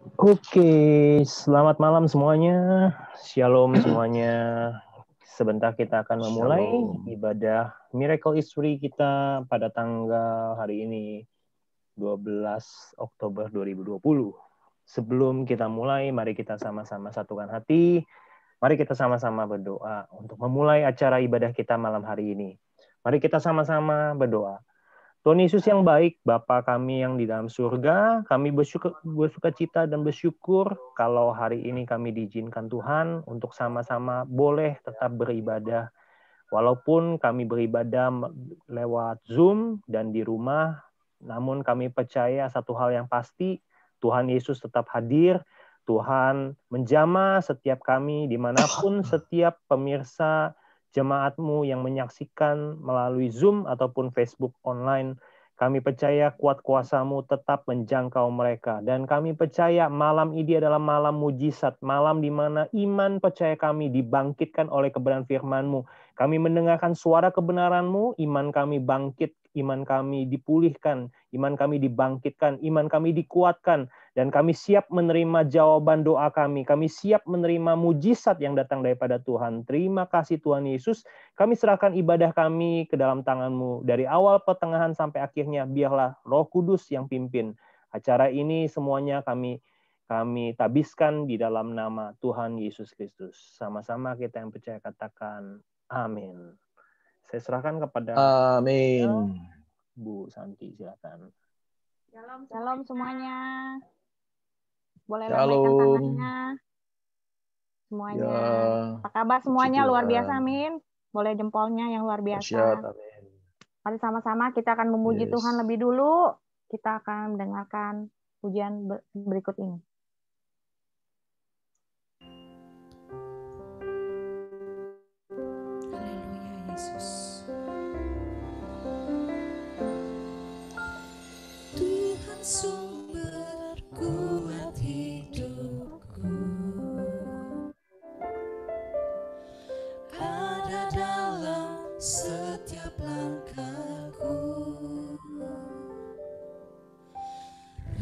Oke, selamat malam semuanya. Shalom semuanya. Sebentar kita akan memulai ibadah Miracle History kita pada tanggal hari ini 12 Oktober 2020. Sebelum kita mulai, mari kita sama-sama satukan hati. Mari kita sama-sama berdoa untuk memulai acara ibadah kita malam hari ini. Mari kita sama-sama berdoa. Tuhan Yesus yang baik, Bapa kami yang di dalam surga, kami bersuka cita dan bersyukur kalau hari ini kami diizinkan Tuhan untuk sama-sama boleh tetap beribadah. Walaupun kami beribadah lewat Zoom dan di rumah, namun kami percaya satu hal yang pasti, Tuhan Yesus tetap hadir, Tuhan menjamah setiap kami dimanapun setiap pemirsa jemaat-Mu yang menyaksikan melalui Zoom ataupun Facebook online. Kami percaya kuat kuasa-Mu tetap menjangkau mereka. Dan kami percaya malam ini adalah malam mujizat, malam di mana iman percaya kami dibangkitkan oleh kebenaran firman-Mu. Kami mendengarkan suara kebenaran-Mu, iman kami bangkit, iman kami dipulihkan, iman kami dibangkitkan, iman kami dikuatkan, dan kami siap menerima jawaban doa kami. Kami siap menerima mujizat yang datang daripada Tuhan. Terima kasih Tuhan Yesus. Kami serahkan ibadah kami ke dalam tangan-Mu. Dari awal, pertengahan, sampai akhirnya, biarlah Roh Kudus yang pimpin. Acara ini semuanya kami tabiskan di dalam nama Tuhan Yesus Kristus. Sama-sama kita yang percaya katakan amin. Saya serahkan kepada Amin. Bu Santi, silakan. Shalom semuanya. Boleh Shalom. lambaikan tangannya. Semuanya. Ya. Apa kabar semuanya? Puji Luar Tuhan. biasa, amin. Boleh jempolnya yang luar biasa. Dahsyat, amin. Mari sama-sama kita akan memuji Yes. Tuhan lebih dulu. Kita akan mendengarkan pujian berikut ini. Haleluya Yesus. Tuhan sumber kuat hidupku, ada dalam setiap langkahku.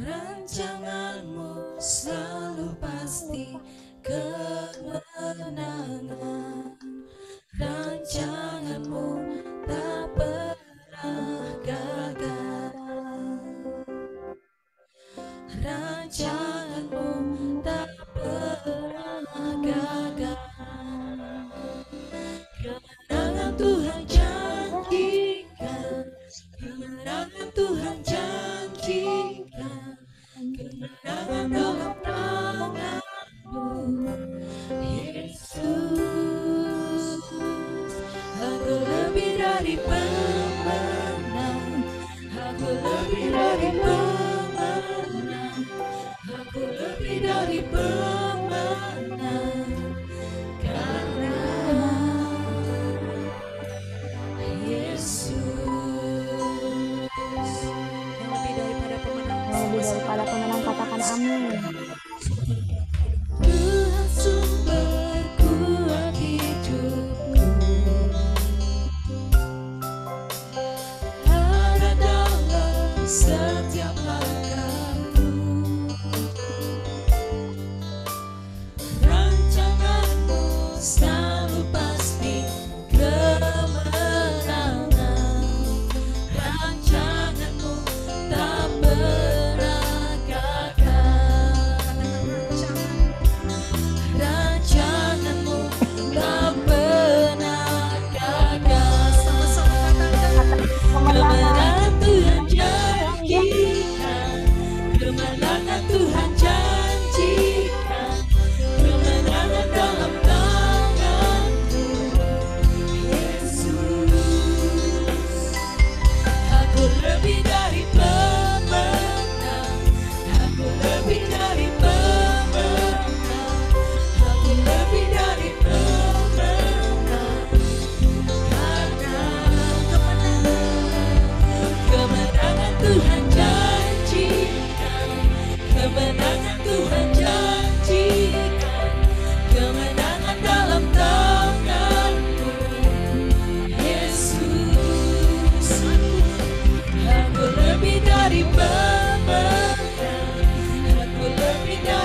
Rancangan-Mu selalu pasti kemenangan. Rancangan-Mu tak pernah gagal. Rancangan-Mu tak pernah gagal. Kemenangan Tuhan janjikan, kemenangan Tuhan janjikan, kemenangan dalam tangan-Mu, Yesus. Aku lebih dari pemenang, aku lebih dari pemenang, aku lebih dari pemenang, karena Yesus. Yang lebih daripada pemenang, Lebih daripada pemenang, katakan amin. Tuhan sumber kuat hidupku, ada dalam setiap langkahku. Rancangan-Mu selalu pasti kemenangan. Rancangan-Mu tak pernah gagal. Rancangan-Mu tak pernah gagal. Kemenangan Tuhan janjikan, kemenangan Tuhan janjikan, kemenangan dalam tangan-Mu, Yesus. Aku lebih dari pemenang, aku lebih dari pemenang, aku lebih dari pemenang, karena kemenangan Tuhan janjikan, kemenangan Tuhan janjikan, kemenangan dalam tangan-Mu, Yesus. Aku lebih dari pemenang, aku lebih dari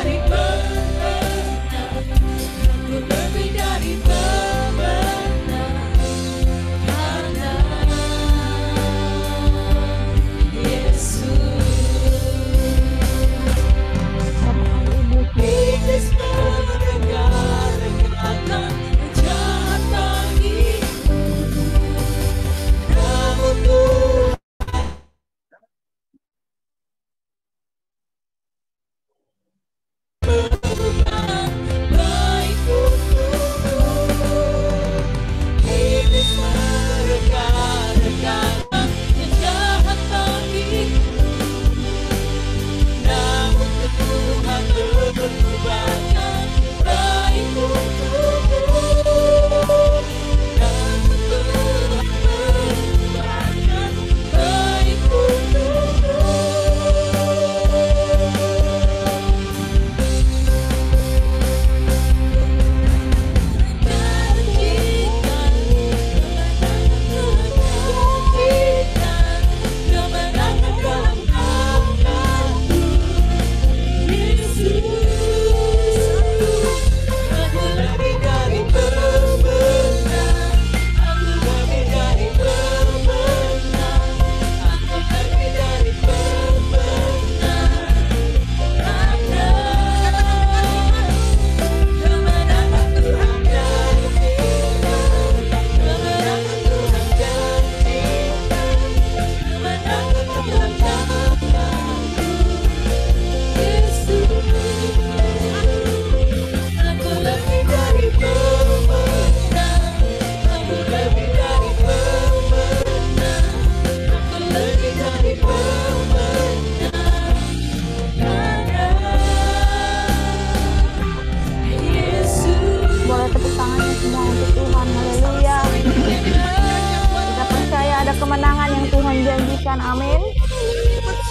Katakan amin.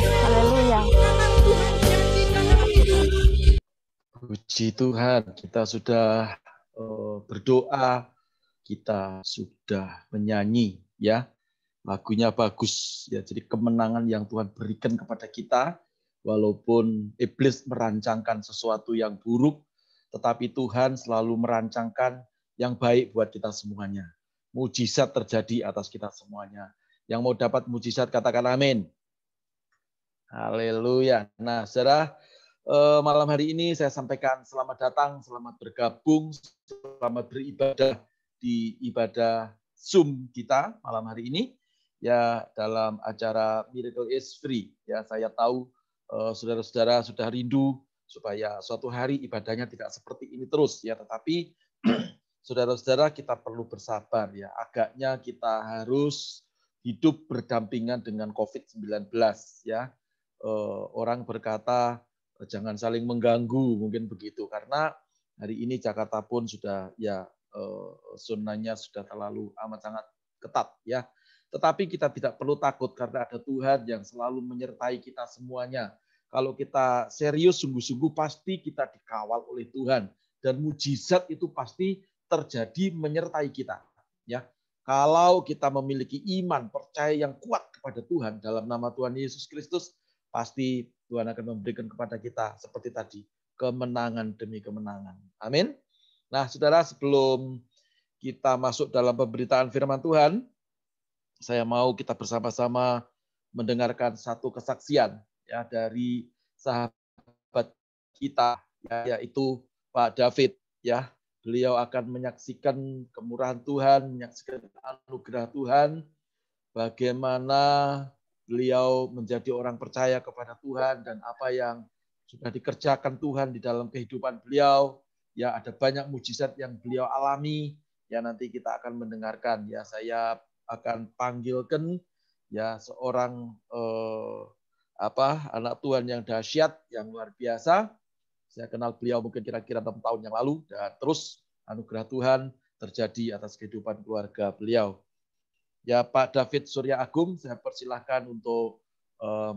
Haleluya. Puji Tuhan, kita sudah berdoa, kita sudah menyanyi, ya. Lagunya bagus, ya. Jadi kemenangan yang Tuhan berikan kepada kita, walaupun iblis merancangkan sesuatu yang buruk, tetapi Tuhan selalu merancangkan yang baik buat kita semuanya. Mujizat terjadi atas kita semuanya. Yang mau dapat mujizat katakan amin. Haleluya. Nah, saudara, malam hari ini saya sampaikan selamat datang, selamat bergabung, selamat beribadah di ibadah Zoom kita malam hari ini, ya, dalam acara Miracle is Free. Ya, saya tahu saudara-saudara sudah rindu supaya suatu hari ibadahnya tidak seperti ini terus, ya. Tetapi saudara-saudara, kita perlu bersabar, ya. Agaknya kita harus hidup berdampingan dengan COVID-19, ya. Orang berkata jangan saling mengganggu, mungkin begitu, karena hari ini Jakarta pun sudah, ya, zonanya sudah terlalu amat sangat ketat, ya. Tetapi kita tidak perlu takut karena ada Tuhan yang selalu menyertai kita semuanya. Kalau kita serius sungguh-sungguh pasti kita dikawal oleh Tuhan dan mujizat itu pasti terjadi menyertai kita, ya. Kalau kita memiliki iman percaya yang kuat kepada Tuhan dalam nama Tuhan Yesus Kristus, pasti Tuhan akan memberikan kepada kita seperti tadi, kemenangan demi kemenangan. Amin. Nah, saudara, sebelum kita masuk dalam pemberitaan firman Tuhan, saya mau kita bersama-sama mendengarkan satu kesaksian, ya, dari sahabat kita, ya, yaitu Pak David, ya. Beliau akan menyaksikan kemurahan Tuhan, menyaksikan anugerah Tuhan, bagaimana beliau menjadi orang percaya kepada Tuhan dan apa yang sudah dikerjakan Tuhan di dalam kehidupan beliau. Ya, ada banyak mujizat yang beliau alami. Ya, nanti kita akan mendengarkan. Ya, saya akan panggilkan, ya, seorang anak Tuhan yang dahsyat, yang luar biasa. Saya kenal beliau mungkin kira-kira 6 tahun yang lalu, dan terus anugerah Tuhan terjadi atas kehidupan keluarga beliau. Ya, Pak David Surya Agung, saya persilahkan untuk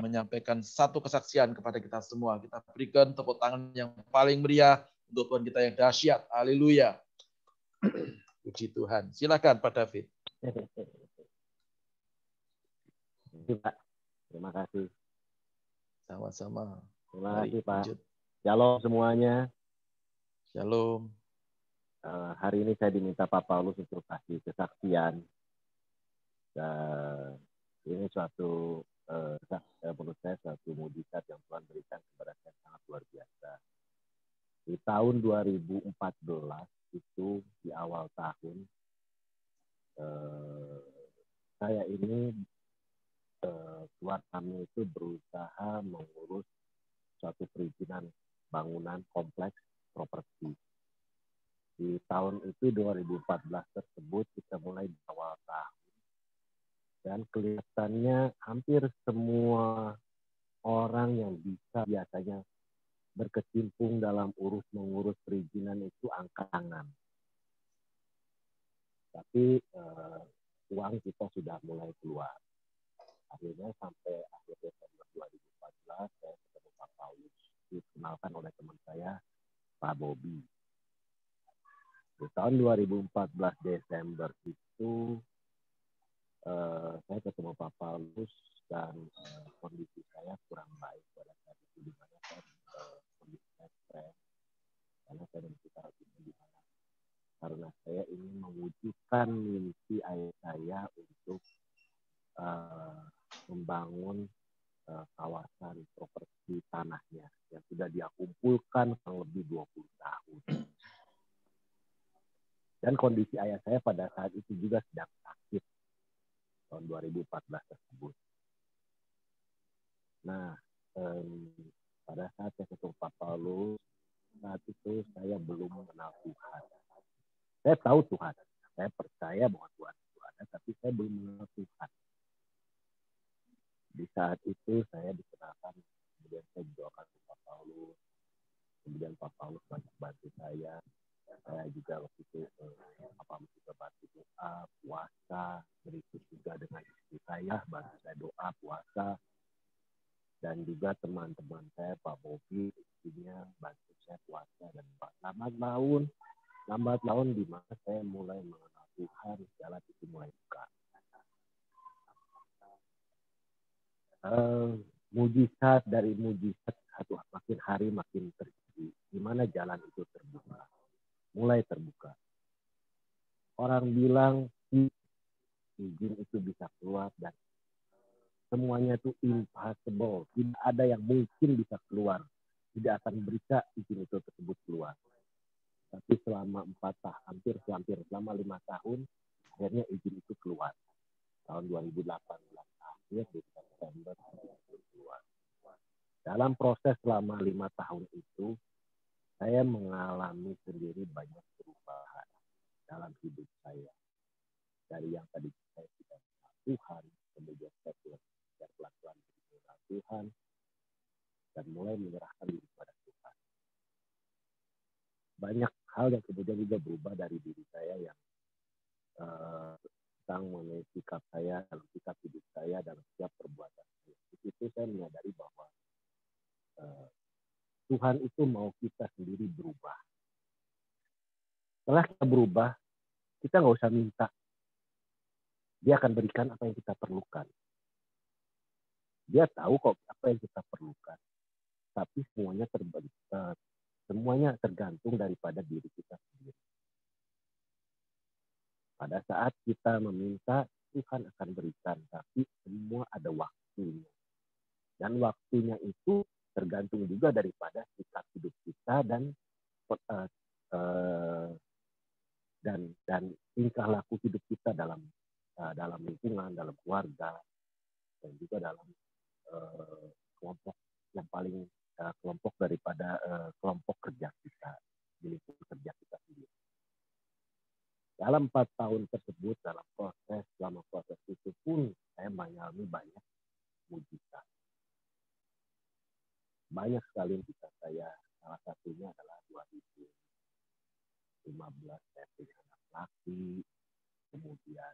menyampaikan satu kesaksian kepada kita semua. Kita berikan tepuk tangan yang paling meriah untuk Tuhan kita yang dahsyat. Haleluya. Puji Tuhan. Silakan Pak David. Pak. Terima kasih. Sama-sama. Terima kasih, Pak. Lanjut. Shalom semuanya. Shalom. Hari ini saya diminta Pak Paulus untuk kasih kesaksian. Dan ini menurut saya suatu mujizat yang Tuhan berikan kepada saya sangat luar biasa. Di tahun 2014 itu di awal tahun, saya ini keluarga kami itu berusaha mengurus suatu perizinan bangunan kompleks properti. Di tahun itu 2014 tersebut kita mulai di awal tahun. Dan kelihatannya hampir semua orang yang biasanya berkecimpung dalam mengurus perizinan itu angkat tangan. Tapi uang kita sudah mulai keluar. Akhirnya sampai akhir Desember 2014 saya ketemu Pak Paulus, dikenalkan oleh teman saya, Pak Bobi. Di tahun 2014 Desember itu saya ketemu Pak Paulus dan kondisi saya kurang baik pada saat itu, di mana saya kondisi saya stres karena saya berpikir di mana karena saya ingin mewujudkan mimpi ayah saya untuk membangun kawasan properti tanahnya yang sudah dia kumpulkan kurang lebih 20 tahun. Dan kondisi ayah saya pada saat itu juga sedang sakit tahun 2014 tersebut. Nah, pada saat saya ketemu Pak Paulus, saat itu saya belum mengenal Tuhan. Saya tahu Tuhan, saya percaya bahwa Tuhan itu ada, tapi saya belum mengenal Tuhan. Di saat itu saya dikenalkan, kemudian saya didoakan Pak Paulus, kemudian Pak Paulus banyak bantu saya, Saya juga waktu itu juga bantu doa, puasa, berikut juga dengan istri saya, bantu saya doa, puasa, dan juga teman-teman saya, Pak Bobi, istrinya bantu saya puasa dan lambat laun di mana saya mulai mengenal Tuhan, jalan itu mulai buka. Mujizat dari mujizat makin hari makin terjadi, di mana jalan itu terbuka, mulai terbuka. Orang bilang izin itu bisa keluar dan semuanya itu impossible, tidak ada yang mungkin bisa keluar, tidak akan bisa izin itu tersebut keluar. Tapi selama 5 tahun, akhirnya izin itu keluar. Tahun 2018 akhir di September itu keluar. Dalam proses selama 5 tahun itu, saya mengalami sendiri banyak perubahan dalam hidup saya. Dari yang tadi saya tidak mengenal Tuhan, kemudian saya pelan-pelan mengenal Tuhan, dan mulai menyerahkan diri kepada Tuhan. Banyak hal yang kemudian juga berubah dari diri saya yang tentang mengenai sikap saya, dalam sikap hidup saya, dalam setiap perbuatan saya. Di situ saya menyadari bahwa Tuhan itu mau kita sendiri berubah. Setelah kita berubah, kita nggak usah minta. Dia akan berikan apa yang kita perlukan. Dia tahu kok apa yang kita perlukan. Tapi semuanya tergantung daripada diri kita sendiri. Pada saat kita meminta, Tuhan akan berikan. Tapi semua ada waktunya. Dan waktunya itu tergantung juga daripada sikap hidup kita dan tingkah laku hidup kita dalam lingkungan, dalam keluarga, dan juga dalam kelompok yang paling kelompok daripada kelompok kerja kita, di lingkup kerja kita sendiri. Dalam 4 tahun tersebut, selama proses itu pun saya mengalami banyak mujizat. Banyak sekali mujizat saya. Salah satunya adalah 2015 saya punya anak laki, kemudian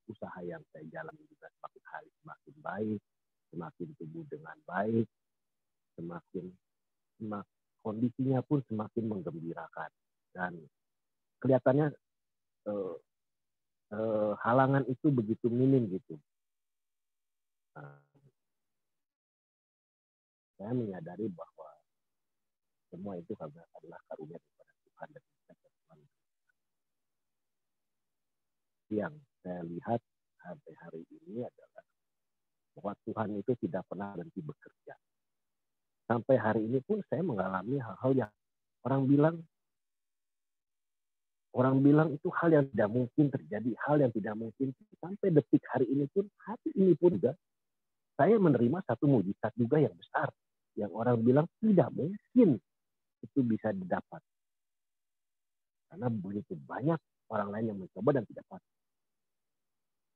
usaha yang saya jalani juga semakin hari semakin baik, semakin tumbuh dengan baik, kondisinya pun semakin menggembirakan, dan kelihatannya halangan itu begitu minim gitu. Saya menyadari bahwa semua itu adalah karunia daripada Tuhan dan Tuhan. Yang saya lihat sampai hari ini adalah bahwa Tuhan itu tidak pernah berhenti bekerja. Sampai hari ini pun saya mengalami hal-hal yang orang bilang itu hal yang tidak mungkin terjadi, hal yang tidak mungkin. Sampai detik hari ini pun juga saya menerima satu mujizat juga yang besar, yang orang bilang tidak mungkin itu bisa didapat. Karena begitu banyak orang lain yang mencoba dan tidak dapat.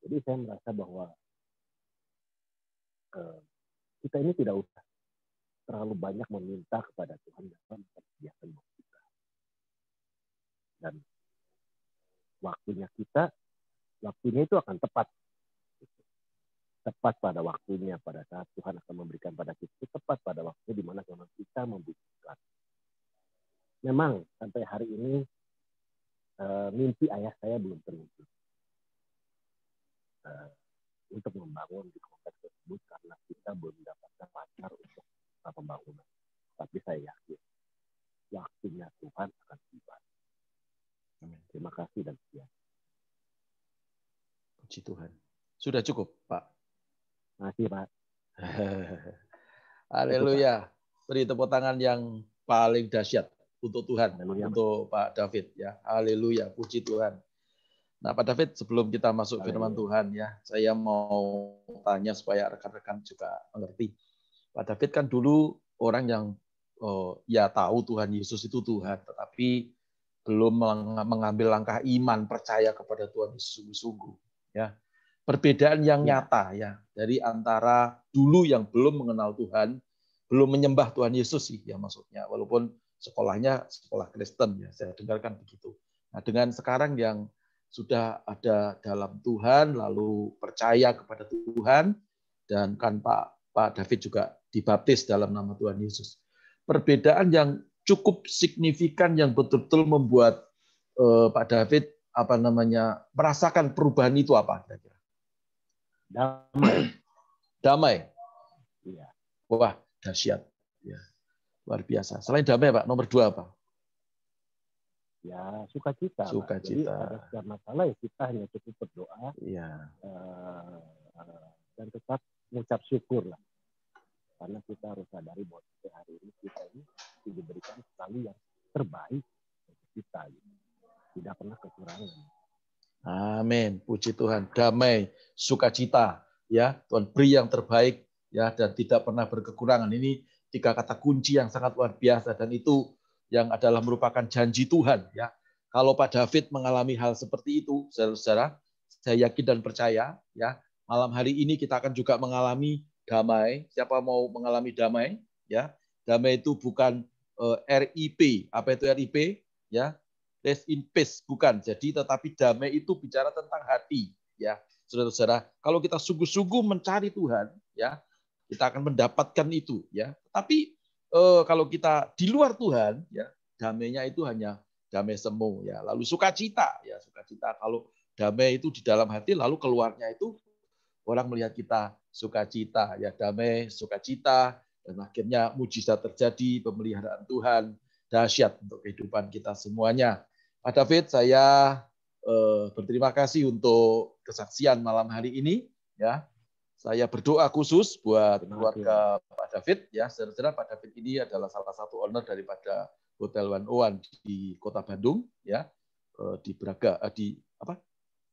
Jadi saya merasa bahwa kita ini tidak usah terlalu banyak meminta kepada Tuhan dalam kegiatan kita. Dan waktunya itu akan tepat. Tepat pada waktunya, pada saat Tuhan akan memberikan pada kita, tepat pada waktu di mana kita membutuhkan. Memang sampai hari ini mimpi ayah saya belum terwujud. Untuk membangun di kompleks tersebut karena kita belum mendapatkan pasar untuk pembangunan. Tapi saya yakin waktunya Tuhan akan tiba. Terima kasih dan sekian. Puji Tuhan. Sudah cukup, Pak. Terima kasih, Pak. Haleluya. Beri tepuk tangan yang paling dahsyat untuk Tuhan, Haleluya, untuk Pak David ya. Haleluya, puji Tuhan. Nah, Pak David, sebelum kita masuk firman Tuhan ya, saya mau tanya supaya rekan-rekan juga mengerti. Pak David kan dulu orang yang ya tahu Tuhan Yesus itu Tuhan, tetapi belum mengambil langkah iman, percaya kepada Tuhan Yesus sungguh-sungguh. Ya, perbedaan yang nyata ya dari antara dulu yang belum mengenal Tuhan belum menyembah Tuhan Yesus sih ya maksudnya, walaupun sekolahnya sekolah Kristen ya, saya dengarkan begitu. Nah, dengan sekarang yang sudah ada dalam Tuhan, lalu percaya kepada Tuhan, dan kan Pak David juga dibaptis dalam nama Tuhan Yesus. Perbedaan yang cukup signifikan yang betul-betul membuat Pak David merasakan perubahan itu apa kira-kira? Damai. Damai. Iya. Wah, dahsyat. Ya. Luar biasa. Selain damai, Pak, nomor 2 apa? Ya, sukacita. Jadi ada setiap masalah ya kita hanya cukup berdoa. Iya. Dan tetap mengucap syukur lah. Karena kita harus sadari bahwa hari ini kita ini diberikan selalu yang terbaik untuk kita. Gitu. Tidak pernah kekurangan. Amin. Puji Tuhan. Damai, sukacita. Ya, Tuhan beri yang terbaik ya, dan tidak pernah berkekurangan. Ini 3 kata kunci yang sangat luar biasa, dan itu yang adalah merupakan janji Tuhan ya. Kalau Pak David mengalami hal seperti itu, saudara-saudara, saya yakin dan percaya ya, malam hari ini kita akan juga mengalami damai. Siapa mau mengalami damai ya? Damai itu bukan RIP. Apa itu RIP? Ya, rest in peace, bukan. Jadi tetapi damai itu bicara tentang hati ya. Saudara-saudara, kalau kita sungguh-sungguh mencari Tuhan ya, kita akan mendapatkan itu ya. Tapi kalau kita di luar Tuhan ya, damainya itu hanya damai semu ya. Lalu sukacita ya, sukacita. Kalau damai itu di dalam hati, lalu keluarnya itu orang melihat kita sukacita ya, damai, sukacita, dan akhirnya mujizat terjadi, pemeliharaan Tuhan dahsyat untuk kehidupan kita semuanya. Pak David, saya berterima kasih untuk kesaksian malam hari ini ya. Saya berdoa khusus buat keluarga Pak David ya, saudara-saudara. Pak David ini adalah salah satu owner daripada Hotel 101 di Kota Bandung ya, di Braga, di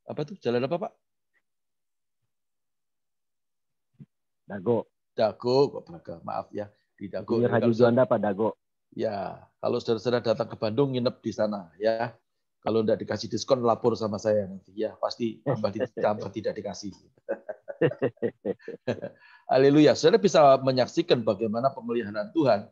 apa tuh jalan apa Pak? Dago kok Braga, maaf ya, di Dago. Haji Juanda Pak Dago. Ya, kalau saudara-saudara datang ke Bandung nginep di sana ya. Kalau tidak dikasih diskon lapor sama saya nanti ya, pasti tambah tidak dikasih. Haleluya. Saudara bisa menyaksikan bagaimana pemeliharaan Tuhan.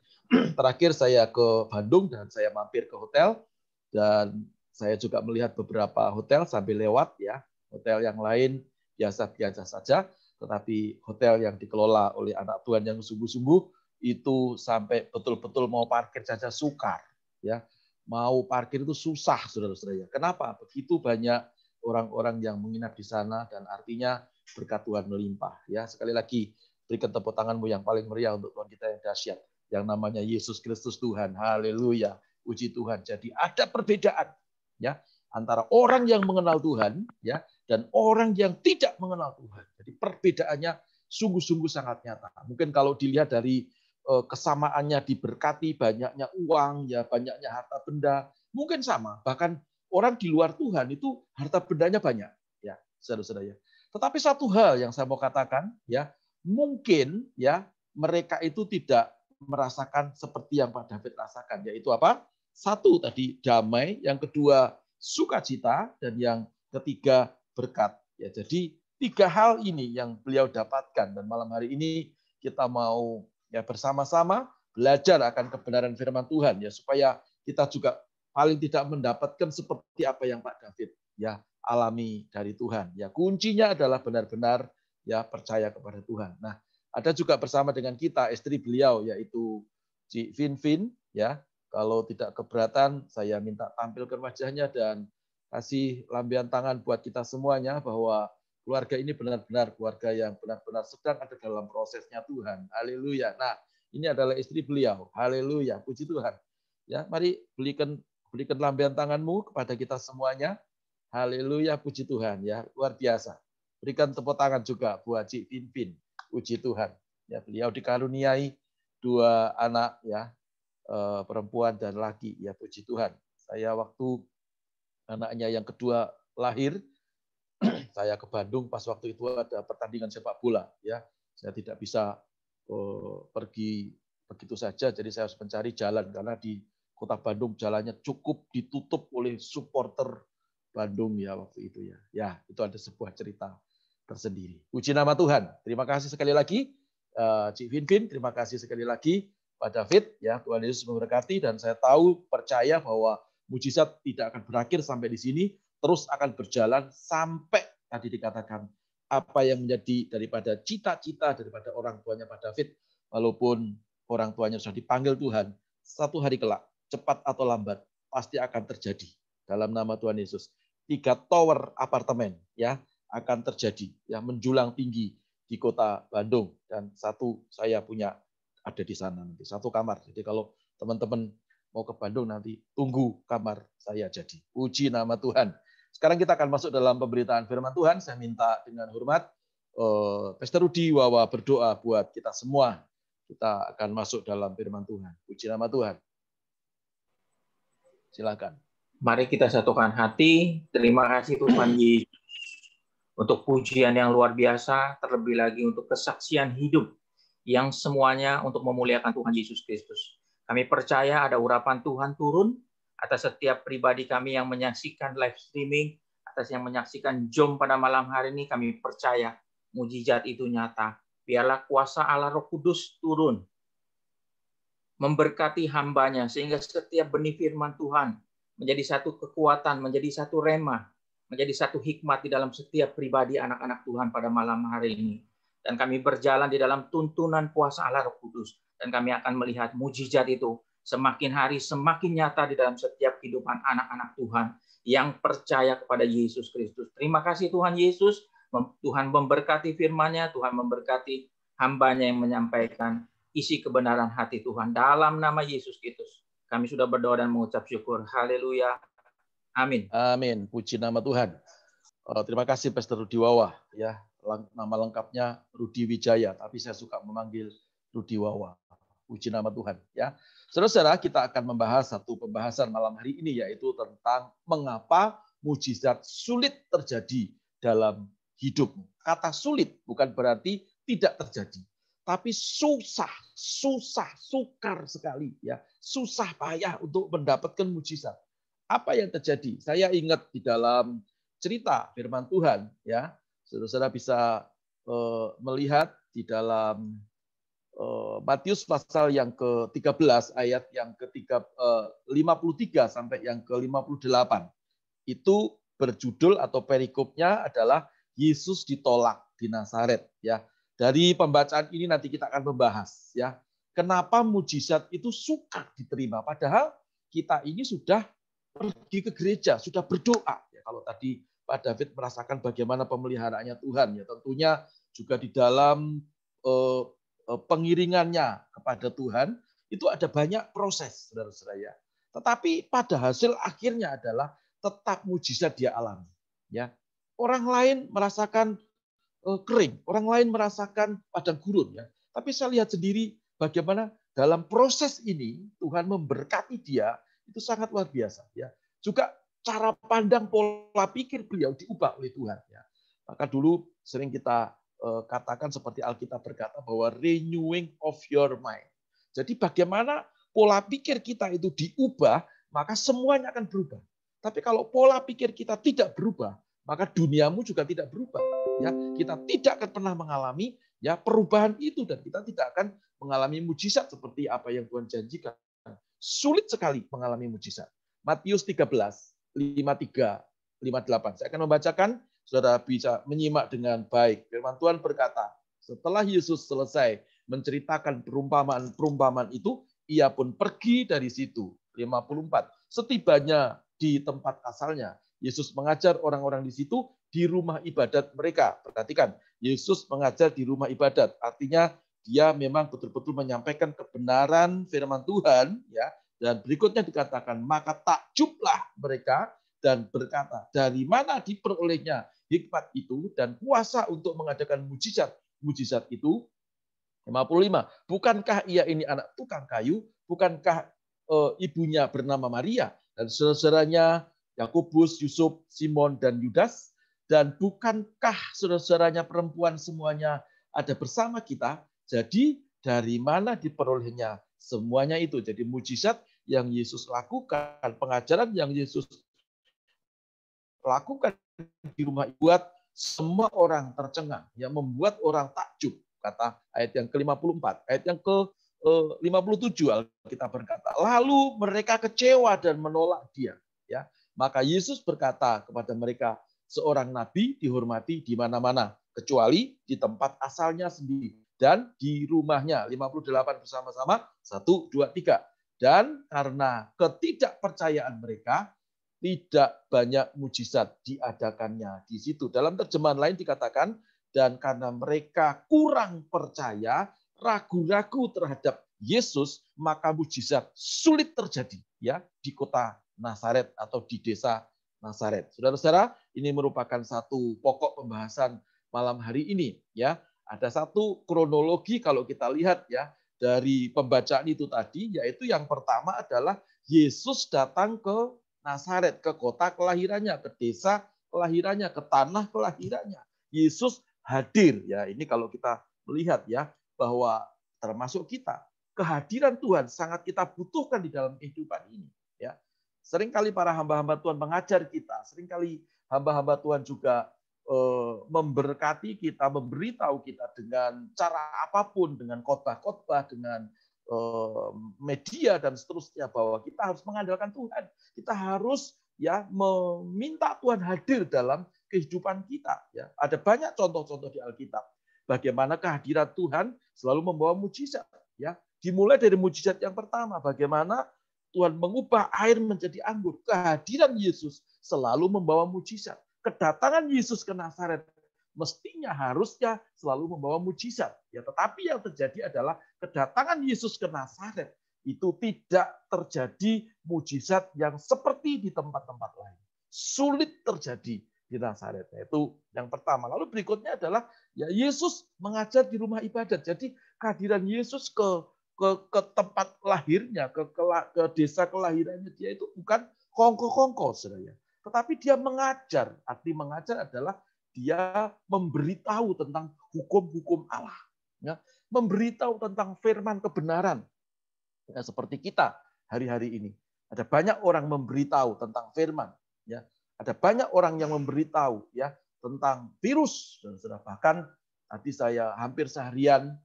Terakhir saya ke Bandung dan saya mampir ke hotel, dan saya juga melihat beberapa hotel sambil lewat ya. Hotel yang lain biasa-biasa saja, tetapi hotel yang dikelola oleh anak Tuhan yang sungguh-sungguh itu sampai betul-betul mau parkir saja sukar ya. Mau parkir itu susah, saudara-saudara. Kenapa? Begitu banyak orang-orang yang menginap di sana, dan artinya berkat Tuhan melimpah. Ya, sekali lagi berikan tepuk tanganmu yang paling meriah untuk Tuhan kita yang dahsyat, yang namanya Yesus Kristus Tuhan. Haleluya, puji Tuhan. Jadi ada perbedaan ya antara orang yang mengenal Tuhan ya dan orang yang tidak mengenal Tuhan. Jadi perbedaannya sungguh-sungguh sangat nyata. Mungkin kalau dilihat dari kesamaannya diberkati, banyaknya uang, ya banyaknya harta benda, mungkin sama. Bahkan orang di luar Tuhan itu harta bendanya banyak, ya, saudara-saudara. Tetapi satu hal yang saya mau katakan, ya, mungkin ya mereka itu tidak merasakan seperti yang Pak David rasakan, yaitu apa? Satu tadi damai, yang kedua sukacita, dan yang ketiga berkat. Ya, jadi 3 hal ini yang beliau dapatkan, dan malam hari ini kita mau ya bersama-sama belajar akan kebenaran firman Tuhan ya, supaya kita juga paling tidak mendapatkan seperti apa yang Pak David ya alami dari Tuhan. Ya, kuncinya adalah benar-benar ya percaya kepada Tuhan. Nah, ada juga bersama dengan kita istri beliau yaitu Ci Vin ya. Kalau tidak keberatan saya minta tampilkan wajahnya dan kasih lambian tangan buat kita semuanya bahwa keluarga ini benar-benar keluarga yang benar-benar sedang ada dalam prosesnya Tuhan. Haleluya. Nah, ini adalah istri beliau. Haleluya. Puji Tuhan. Ya, mari berikan lambian tanganmu kepada kita semuanya. Haleluya. Puji Tuhan. Ya, luar biasa. Berikan tepuk tangan juga buat Cik Vin. Puji Tuhan. Ya, beliau dikaruniai 2 anak ya, perempuan dan laki. Ya, puji Tuhan. Saya waktu anaknya yang kedua lahir, saya ke Bandung pas waktu itu ada pertandingan sepak bola ya. Saya tidak bisa pergi begitu saja, jadi saya harus mencari jalan karena di Kota Bandung jalannya cukup ditutup oleh supporter Bandung ya waktu itu ya. Ya, itu ada sebuah cerita tersendiri. Puji nama Tuhan. Terima kasih sekali lagi Cik Vinvin, terima kasih sekali lagi Pak David, ya Tuhan Yesus memberkati, dan saya tahu percaya bahwa mujizat tidak akan berakhir sampai di sini, terus akan berjalan sampai tadi dikatakan apa yang menjadi daripada cita-cita daripada orang tuanya Pak David, walaupun orang tuanya sudah dipanggil Tuhan, satu hari kelak, cepat atau lambat, pasti akan terjadi dalam nama Tuhan Yesus. 3 tower apartemen ya akan terjadi, ya menjulang tinggi di kota Bandung, dan satu saya punya ada di sana nanti, 1 kamar. Jadi kalau teman-teman mau ke Bandung nanti tunggu kamar saya jadi. Puji nama Tuhan. Sekarang kita akan masuk dalam pemberitaan firman Tuhan. Saya minta dengan hormat Pastor Rudi Wawa berdoa buat kita semua. Kita akan masuk dalam firman Tuhan. Puji nama Tuhan. Silakan. Mari kita satukan hati. Terima kasih Tuhan Yesus untuk pujian yang luar biasa, terlebih lagi untuk kesaksian hidup yang semuanya untuk memuliakan Tuhan Yesus Kristus. Kami percaya ada urapan Tuhan turun atas setiap pribadi kami yang menyaksikan live streaming, atas yang menyaksikan Jom pada malam hari ini. Kami percaya mujizat itu nyata. Biarlah kuasa Allah Roh Kudus turun, memberkati hambanya, sehingga setiap benih firman Tuhan menjadi satu kekuatan, menjadi satu rema, menjadi satu hikmat di dalam setiap pribadi anak-anak Tuhan pada malam hari ini. Dan kami berjalan di dalam tuntunan kuasa Allah Roh Kudus. Dan kami akan melihat mujizat itu semakin hari semakin nyata di dalam setiap kehidupan anak-anak Tuhan yang percaya kepada Yesus Kristus. Terima kasih Tuhan Yesus. Tuhan memberkati firman-Nya, Tuhan memberkati hamba-Nya yang menyampaikan isi kebenaran hati Tuhan. Dalam nama Yesus Kristus, kami sudah berdoa dan mengucap syukur. Haleluya. Amin. Amin. Puji nama Tuhan. Terima kasih Pastor Rudi Wawa. Ya, nama lengkapnya Rudi Wijaya, tapi saya suka memanggil Rudi Wawa. Puji nama Tuhan. Ya, saudara-saudara, kita akan membahas satu pembahasan malam hari ini, yaitu tentang mengapa mujizat sulit terjadi dalam hidupmu. Kata sulit bukan berarti tidak terjadi, tapi susah, sukar sekali, ya, susah payah untuk mendapatkan mujizat. Apa yang terjadi? Saya ingat di dalam cerita firman Tuhan, ya, saudara-saudara bisa melihat di dalam Matius pasal yang ke-13 ayat yang ke-53 sampai yang ke-58. Itu berjudul atau perikopnya adalah Yesus ditolak di Nazaret, ya. Dari pembacaan ini nanti kita akan membahas, ya, kenapa mujizat itu sukar diterima padahal kita ini sudah pergi ke gereja, sudah berdoa. Ya, kalau tadi Pak David merasakan bagaimana pemeliharaannya Tuhan, ya tentunya juga di dalam pengiringannya kepada Tuhan itu ada banyak proses, saudara-saudara. Tetapi pada hasil akhirnya adalah tetap mujizat dia alami. Ya, orang lain merasakan kering, orang lain merasakan padang gurun. Ya, tapi saya lihat sendiri bagaimana dalam proses ini Tuhan memberkati dia itu sangat luar biasa. Ya, juga cara pandang pola pikir beliau diubah oleh Tuhan. Ya, maka dulu sering kita katakan seperti Alkitab berkata bahwa renewing of your mind. Jadi bagaimana pola pikir kita itu diubah, maka semuanya akan berubah. Tapi kalau pola pikir kita tidak berubah, maka duniamu juga tidak berubah. Ya, kita tidak akan pernah mengalami ya perubahan itu, dan kita tidak akan mengalami mujizat seperti apa yang Tuhan janjikan. Sulit sekali mengalami mujizat. Matius 13, 53, 58. Saya akan membacakan. Saudara bisa menyimak dengan baik. Firman Tuhan berkata, setelah Yesus selesai menceritakan perumpamaan itu, ia pun pergi dari situ. 54. Setibanya di tempat asalnya, Yesus mengajar orang-orang di situ di rumah ibadat mereka. Perhatikan, Yesus mengajar di rumah ibadat. Artinya dia memang betul-betul menyampaikan kebenaran firman Tuhan, ya. Dan berikutnya dikatakan, maka takjublah mereka dan berkata, dari mana diperolehnya hikmat itu dan kuasa untuk mengadakan mujizat itu? 55. Bukankah ia ini anak tukang kayu? Bukankah ibunya bernama Maria dan saudara-saudaranya Yakobus, Yusuf, Simon, dan Yudas? Dan bukankah saudara-saudaranya perempuan semuanya ada bersama kita? Jadi dari mana diperolehnya semuanya itu? Jadi mujizat yang Yesus lakukan, pengajaran yang Yesus lakukan di rumah buat semua orang tercengang, yang membuat orang takjub. kata ayat yang ke-54, ayat yang ke-57 Alkitab berkata, lalu mereka kecewa dan menolak dia. Ya, maka Yesus berkata kepada mereka, seorang nabi dihormati di mana-mana, kecuali di tempat asalnya sendiri dan di rumahnya. 58 bersama-sama, 1, 2, 3. Dan karena ketidakpercayaan mereka, tidak banyak mujizat diadakannya di situ. Dalam terjemahan lain dikatakan, dan karena mereka kurang percaya, ragu-ragu terhadap Yesus, maka mujizat sulit terjadi ya di kota Nazaret atau di desa Nazaret. Saudara-saudara, ini merupakan satu pokok pembahasan malam hari ini ya. Ada satu kronologi kalau kita lihat ya dari pembacaan itu tadi, yaitu yang pertama adalah Yesus datang ke Nazaret, ke kota kelahirannya, ke desa kelahirannya, ke tanah kelahirannya. Yesus hadir ya. Ini kalau kita melihat ya bahwa termasuk kita, kehadiran Tuhan sangat kita butuhkan di dalam kehidupan ini ya. Seringkali para hamba-hamba Tuhan mengajar kita, seringkali hamba-hamba Tuhan juga memberkati kita, memberitahu kita dengan cara apapun, dengan khotbah-khotbah, dengan media dan seterusnya, bahwa kita harus mengandalkan Tuhan. Kita harus ya meminta Tuhan hadir dalam kehidupan kita. Ya, ada banyak contoh-contoh di Alkitab bagaimana kehadiran Tuhan selalu membawa mujizat. Ya, dimulai dari mujizat yang pertama, bagaimana Tuhan mengubah air menjadi anggur. Kehadiran Yesus selalu membawa mujizat. Kedatangan Yesus ke Nazaret mestinya harusnya selalu membawa mujizat. Ya, tetapi yang terjadi adalah kedatangan Yesus ke Nazaret itu tidak terjadi mujizat yang seperti di tempat-tempat lain. Sulit terjadi di Nazaret. Itu yang pertama. Lalu berikutnya adalah ya Yesus mengajar di rumah ibadat. Jadi kehadiran Yesus ke tempat lahirnya, ke desa kelahirannya dia itu bukan kongko-kongko, saudara. Tetapi dia mengajar. Arti mengajar adalah dia memberitahu tentang hukum-hukum Allah, ya, memberitahu tentang firman kebenaran. Ya, seperti kita hari-hari ini, ada banyak orang memberitahu tentang firman. Ya, ada banyak orang yang memberitahu ya tentang virus. Bahkan tadi saya hampir seharian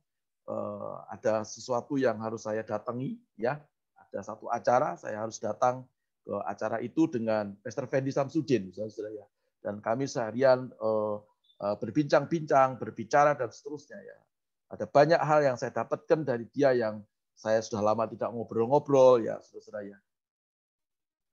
ada sesuatu yang harus saya datangi. Ya, ada satu acara saya harus datang ke acara itu dengan Pastor Fendi Samsudin, saudara ya. Dan kami seharian berbincang-bincang, berbicara dan seterusnya ya. Ada banyak hal yang saya dapatkan dari dia yang saya sudah lama tidak ngobrol-ngobrol ya, saudara ya.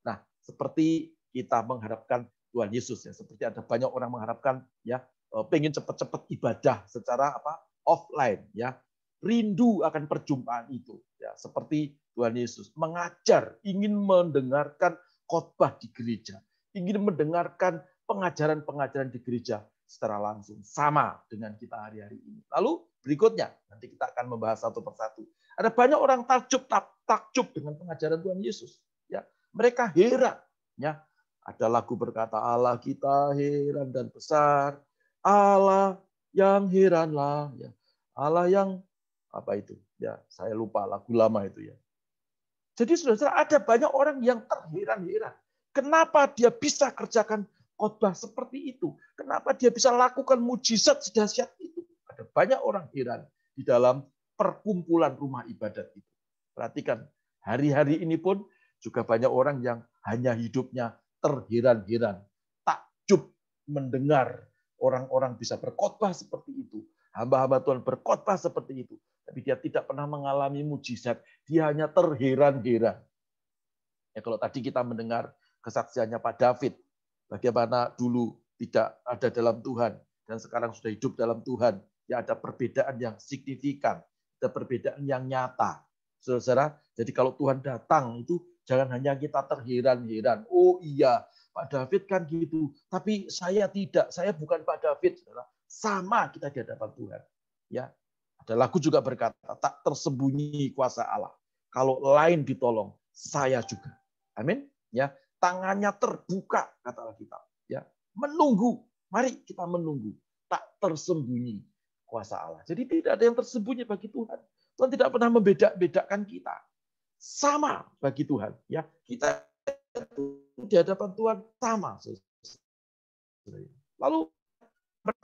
Nah, seperti kita mengharapkan Tuhan Yesus ya, seperti ada banyak orang mengharapkan ya, pengen cepat-cepat ibadah secara offline ya. Rindu akan perjumpaan itu ya, seperti Tuhan Yesus mengajar, ingin mendengarkan khotbah di gereja, ingin mendengarkan pengajaran-pengajaran di gereja secara langsung, sama dengan kita hari-hari ini. Lalu berikutnya, nanti kita akan membahas satu persatu. Ada banyak orang takjub dengan pengajaran Tuhan Yesus. Ya, mereka heran. Ya, ada lagu berkata, Allah kita heran dan besar, Allah yang heranlah. Ya, Allah yang apa itu? Ya, saya lupa lagu lama itu ya. Jadi saudara, ada banyak orang yang terheran-heran. Kenapa dia bisa kerjakan khotbah seperti itu? Kenapa dia bisa lakukan mujizat sedahsyat itu? Ada banyak orang heran di dalam perkumpulan rumah ibadat itu. Perhatikan, hari-hari ini pun juga banyak orang yang hanya hidupnya terheran-heran, takjub mendengar orang-orang bisa berkhotbah seperti itu. Hamba-hamba Tuhan berkhotbah seperti itu. Tapi dia tidak pernah mengalami mujizat. Dia hanya terheran-heran. Ya, kalau tadi kita mendengar kesaksiannya Pak David, bagaimana dulu tidak ada dalam Tuhan dan sekarang sudah hidup dalam Tuhan. Ya, ada perbedaan yang signifikan, ada perbedaan yang nyata. Saudara, jadi kalau Tuhan datang itu jangan hanya kita terheran-heran. Oh iya, Pak David kan gitu, tapi saya tidak, saya bukan Pak David. Saudara. Sama kita di hadapan Tuhan. Ya, ada lagu juga berkata, tak tersembunyi kuasa Allah. Kalau lain ditolong, saya juga. Amin. Ya, tangannya terbuka kata Alkitab. Ya, menunggu. Mari kita menunggu. Tak tersembunyi kuasa Allah. Jadi tidak ada yang tersembunyi bagi Tuhan. Tuhan tidak pernah membeda-bedakan kita. Sama bagi Tuhan. Ya, kita di hadapan Tuhan sama. Lalu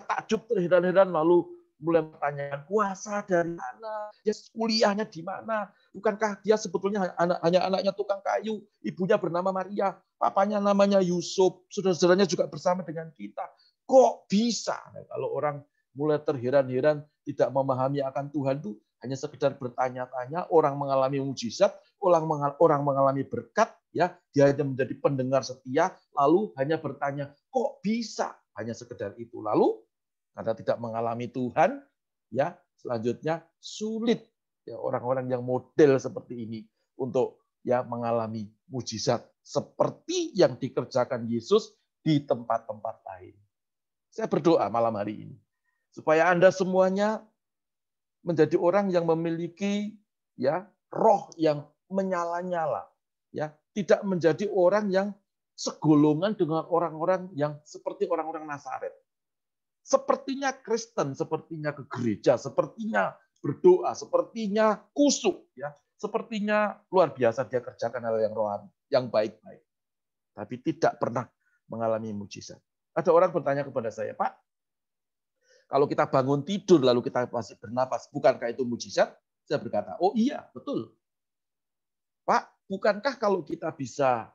takjub terheran-heran, lalu mulai bertanya kuasa dari mana, dia kuliahnya di mana, bukankah dia sebetulnya hanya anaknya tukang kayu, ibunya bernama Maria, papanya namanya Yusuf, saudara-saudaranya juga bersama dengan kita. Kok bisa? Nah, kalau orang mulai terheran-heran, tidak memahami akan Tuhan itu hanya sekedar bertanya-tanya, orang mengalami mujizat, orang mengalami berkat, ya, dia hanya menjadi pendengar setia, lalu hanya bertanya, kok bisa? Hanya sekedar itu. Lalu karena tidak mengalami Tuhan, ya, selanjutnya sulit ya orang-orang yang model seperti ini untuk ya mengalami mujizat seperti yang dikerjakan Yesus di tempat-tempat lain. Saya berdoa malam hari ini supaya Anda semuanya menjadi orang yang memiliki ya roh yang menyala-nyala, ya, tidak menjadi orang yang segolongan dengan orang-orang yang seperti orang-orang Nazaret. Sepertinya Kristen, sepertinya ke gereja, sepertinya berdoa, sepertinya kusuk, ya, sepertinya luar biasa dia kerjakan hal yang rohani, yang baik-baik, tapi tidak pernah mengalami mujizat. Ada orang bertanya kepada saya, Pak, kalau kita bangun tidur lalu kita masih bernapas, bukankah itu mujizat? Saya berkata, oh iya, betul. Pak, bukankah kalau kita bisa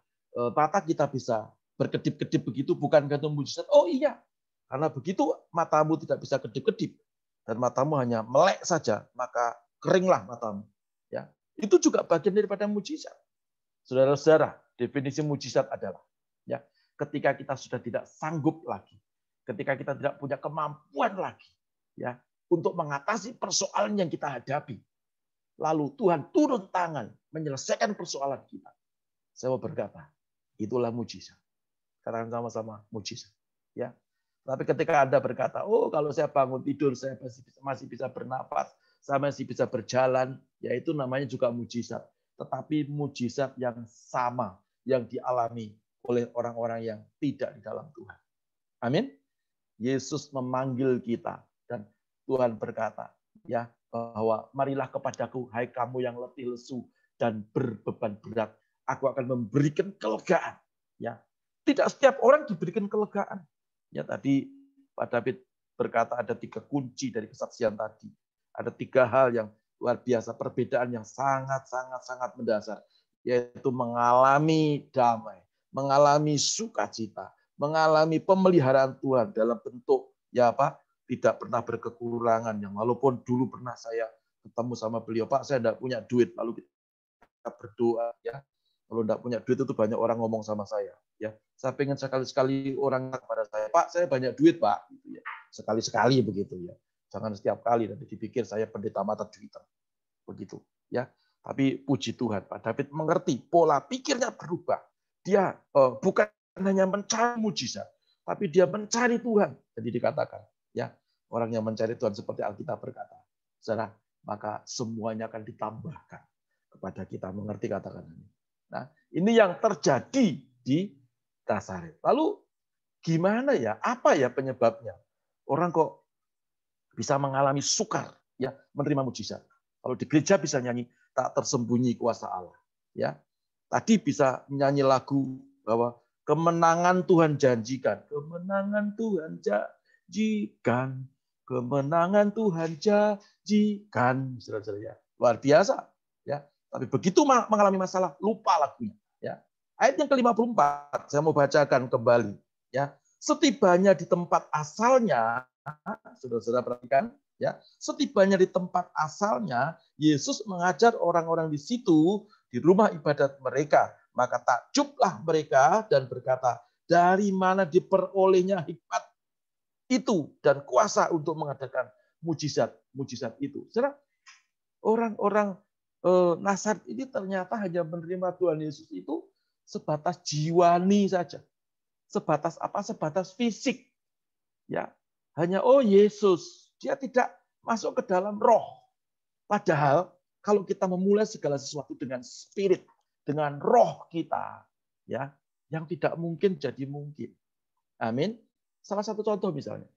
mata kita bisa berkedip-kedip begitu, bukankah itu mujizat? Oh iya. Karena begitu matamu tidak bisa kedip-kedip dan matamu hanya melek saja, maka keringlah matamu. Ya, itu juga bagian daripada mujizat. Saudara-saudara, definisi mujizat adalah ya, ketika kita sudah tidak sanggup lagi, ketika kita tidak punya kemampuan lagi, ya, untuk mengatasi persoalan yang kita hadapi, lalu Tuhan turun tangan menyelesaikan persoalan kita. Saya mau berkata, itulah mujizat. Katakan sama-sama mujizat. Ya. Tapi ketika Anda berkata, oh kalau saya bangun tidur, saya masih bisa bernapas, saya masih bisa berjalan, ya itu namanya juga mujizat. Tetapi mujizat yang sama, yang dialami oleh orang-orang yang tidak di dalam Tuhan. Amin. Yesus memanggil kita, dan Tuhan berkata, ya, bahwa marilah kepadaku, hai kamu yang letih lesu dan berbeban berat, aku akan memberikan kelegaan. Ya, tidak setiap orang diberikan kelegaan. Ya, tadi Pak David berkata ada 3 kunci dari kesaksian tadi. Ada 3 hal yang luar biasa, perbedaan yang sangat mendasar, yaitu mengalami damai, mengalami sukacita, mengalami pemeliharaan Tuhan dalam bentuk ya apa? Tidak pernah berkekurangan, yang walaupun dulu pernah saya ketemu sama beliau, Pak, saya tidak punya duit, lalu kita berdoa, ya. Kalau tidak punya duit itu banyak orang ngomong sama saya, ya. Saya pengen sekali-sekali orang kepada saya, Pak, saya banyak duit, Pak, gitu ya. Sekali-sekali begitu ya. Jangan setiap kali nanti dipikir saya pendeta mata duitan. Begitu, ya. Tapi puji Tuhan, Pak David mengerti pola pikirnya berubah. Dia bukan hanya mencari mujizat, tapi dia mencari Tuhan. Jadi dikatakan, ya, orang yang mencari Tuhan seperti Alkitab berkata, saudara, maka semuanya akan ditambahkan kepada kita. Mengerti katakan ini. Nah, ini yang terjadi di Nazaret. Lalu gimana ya? Apa ya penyebabnya? Orang kok bisa mengalami sukar, ya, menerima mujizat. Kalau di gereja bisa nyanyi tak tersembunyi kuasa Allah, ya. Tadi bisa nyanyi lagu bahwa kemenangan Tuhan janjikan, kemenangan Tuhan janjikan, kemenangan Tuhan janjikan, saudara-saudara. Luar biasa, ya. Tapi begitu mengalami masalah, lupa lagunya. Ya. Ayat yang ke-54, saya mau bacakan kembali. Ya. Setibanya di tempat asalnya, saudara-saudara perhatikan, ya. Setibanya di tempat asalnya, Yesus mengajar orang-orang di situ, di rumah ibadat mereka. Maka takjublah mereka dan berkata, dari mana diperolehnya hikmat itu dan kuasa untuk mengadakan mujizat itu. Saudara, orang-orang Nazaret ini ternyata hanya menerima Tuhan Yesus itu sebatas jiwani saja. Sebatas apa? Sebatas fisik. Ya, hanya oh Yesus, dia tidak masuk ke dalam roh. Padahal kalau kita memulai segala sesuatu dengan spirit, dengan roh kita, ya, yang tidak mungkin jadi mungkin. Amin. Salah satu contoh misalnya,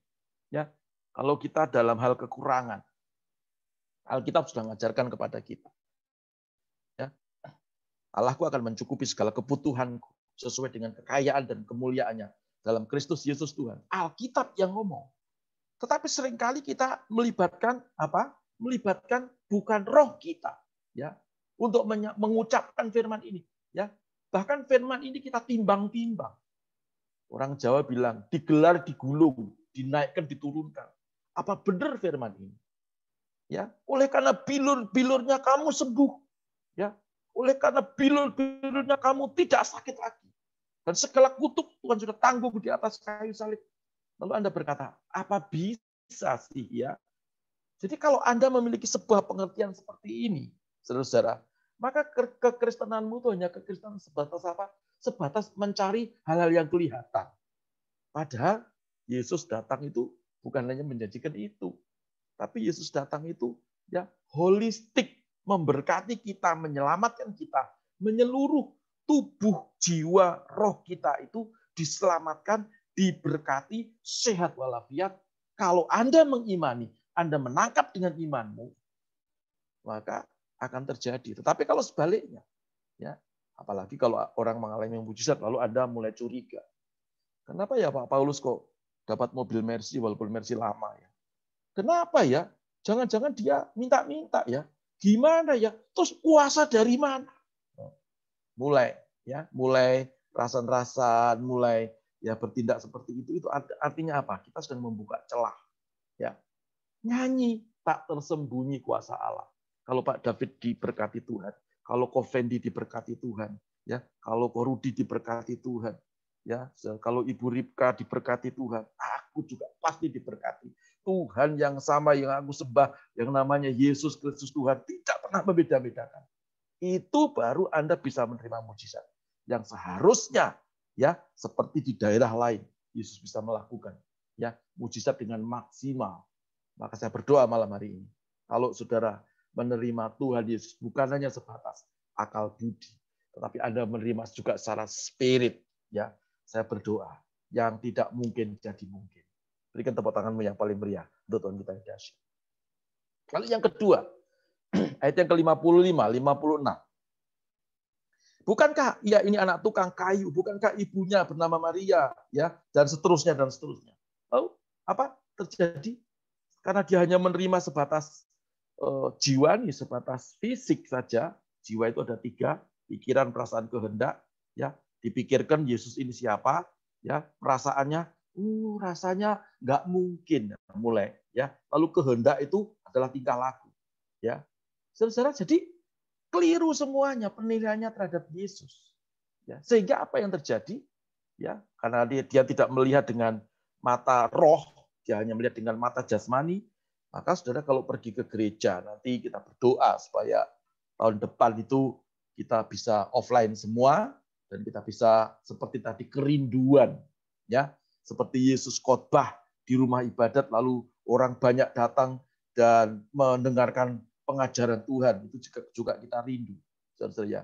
ya, kalau kita dalam hal kekurangan, Alkitab sudah mengajarkan kepada kita. Ya, Allahku akan mencukupi segala kebutuhanku sesuai dengan kekayaan dan kemuliaannya dalam Kristus Yesus Tuhan. Alkitab yang ngomong. Tetapi seringkali kita melibatkan apa? Melibatkan bukan roh kita, ya, untuk mengucapkan firman ini, ya. Bahkan firman ini kita timbang-timbang. Orang Jawa bilang digelar, digulung, dinaikkan, diturunkan. Apa benar firman ini? Ya, oleh karena bilur-bilurnya kamu sembuh, ya. Oleh karena bilur-bilurnya kamu tidak sakit lagi. Dan segala kutuk Tuhan sudah tanggung di atas kayu salib. Lalu Anda berkata, apa bisa sih, ya? Jadi kalau Anda memiliki sebuah pengertian seperti ini, saudara-saudara, maka kekristenanmu itu hanya kekristenan sebatas apa? Sebatas mencari hal-hal yang kelihatan. Padahal Yesus datang itu bukan hanya menjanjikan itu, tapi Yesus datang itu ya holistik, memberkati kita, menyelamatkan kita, menyeluruh tubuh, jiwa, roh kita itu diselamatkan, diberkati, sehat walafiat. Kalau Anda mengimani, Anda menangkap dengan imanmu, maka akan terjadi. Tetapi kalau sebaliknya, ya, apalagi kalau orang mengalami mujizat, lalu Anda mulai curiga. Kenapa ya Pak Paulus kok dapat mobil Mercy walaupun Mercy lama ya? Kenapa ya? Jangan-jangan dia minta-minta ya? Gimana ya? Terus kuasa dari mana? Mulai rasan-rasan, mulai ya bertindak seperti itu artinya apa? Kita sedang membuka celah. Ya. Nyanyi tak tersembunyi kuasa Allah. Kalau Pak David diberkati Tuhan, kalau Ko Fendi diberkati Tuhan, ya, kalau Ko Rudi diberkati Tuhan, ya, kalau Ibu Ripka diberkati Tuhan, aku juga pasti diberkati. Tuhan yang sama yang aku sembah, yang namanya Yesus Kristus Tuhan, tidak pernah membeda-bedakan. Itu baru Anda bisa menerima mujizat. Yang seharusnya ya seperti di daerah lain Yesus bisa melakukan ya mujizat dengan maksimal. Maka saya berdoa malam hari ini, kalau saudara menerima Tuhan Yesus bukan hanya sebatas akal budi, tetapi Anda menerima juga secara spirit, ya. Saya berdoa yang tidak mungkin jadi mungkin. Berikan tepuk tanganmu yang paling meriah untuk Tuhan kita yang dahsyat. Lalu yang kedua, ayat yang ke-55, 56. Bukankah ya ini anak tukang kayu, bukankah ibunya bernama Maria, ya, dan seterusnya dan seterusnya. Lalu apa terjadi? Karena dia hanya menerima sebatas jiwani, sebatas fisik saja. Jiwa itu ada 3, pikiran, perasaan, kehendak. Ya, dipikirkan Yesus ini siapa, ya, perasaannya, rasanya nggak mungkin, mulai, ya. Lalu kehendak itu adalah tingkah laku, ya. Saudara, jadi keliru semuanya penilaiannya terhadap Yesus. Ya, sehingga apa yang terjadi? Ya, karena dia tidak melihat dengan mata roh, dia hanya melihat dengan mata jasmani, maka saudara kalau pergi ke gereja, nanti kita berdoa supaya tahun depan itu kita bisa offline semua, dan kita bisa seperti tadi kerinduan, ya, seperti Yesus khotbah di rumah ibadat, lalu orang banyak datang dan mendengarkan pengajaran Tuhan, itu juga kita rindu, saudara ya.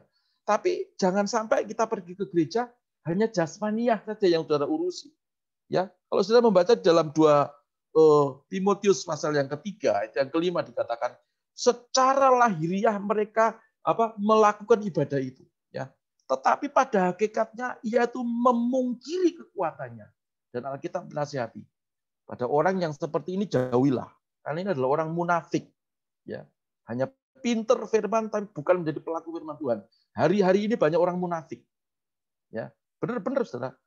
Tapi jangan sampai kita pergi ke gereja hanya jasmaniah saja yang saudara urusi. Ya, kalau sudah membaca dalam 2 Timotius pasal yang ketiga, ayat yang ke-5 dikatakan secara lahiriah mereka melakukan ibadah itu, ya. Tetapi pada hakikatnya ia itu memungkiri kekuatannya. Dan Alkitab menasihati pada orang yang seperti ini jauhilah, karena ini adalah orang munafik, ya. Hanya pinter firman tapi bukan menjadi pelaku firman Tuhan. Hari-hari ini banyak orang munafik, ya. Benar-benar saudara.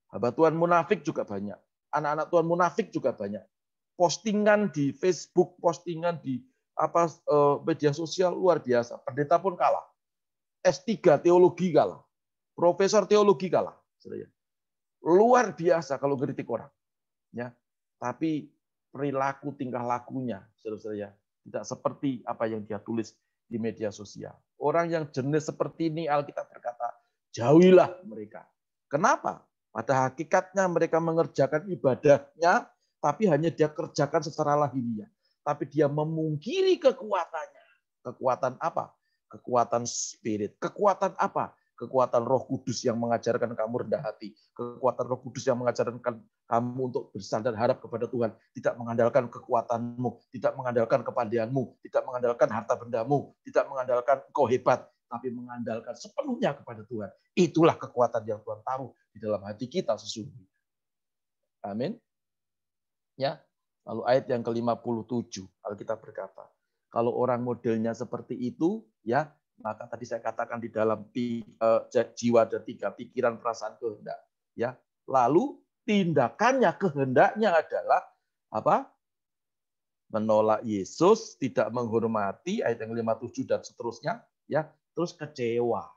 Hamba Tuhan munafik juga banyak. Anak-anak Tuhan munafik juga banyak. Postingan di Facebook, postingan di media sosial luar biasa. Pendeta pun kalah. S3 teologi kalah. Profesor teologi kalah. Saudara. Luar biasa kalau kritik orang. Ya. Tapi perilaku tingkah lakunya, saudara-saudara, tidak seperti apa yang dia tulis di media sosial. Orang yang jenis seperti ini Alkitab berkata, jauhilah mereka. Kenapa? Pada hakikatnya mereka mengerjakan ibadahnya, tapi hanya dia kerjakan secara lahiriah. Tapi dia memungkiri kekuatannya. Kekuatan apa? Kekuatan spirit. Kekuatan apa? Kekuatan Roh Kudus yang mengajarkan kamu rendah hati. Kekuatan Roh Kudus yang mengajarkan kamu untuk bersandar harap kepada Tuhan. Tidak mengandalkan kekuatanmu, tidak mengandalkan kepandaianmu, tidak mengandalkan harta bendamu, tidak mengandalkan engkau hebat, tapi mengandalkan sepenuhnya kepada Tuhan. Itulah kekuatan yang Tuhan taruh di dalam hati kita sesungguhnya. Amin. Ya. Lalu ayat yang ke-57, Alkitab berkata, kalau orang modelnya seperti itu, ya, maka tadi saya katakan di dalam jiwa ada 3, pikiran, perasaan, kehendak. Ya, lalu tindakannya, kehendaknya adalah apa? Menolak Yesus, tidak menghormati, ayat yang 57 dan seterusnya, ya, terus kecewa.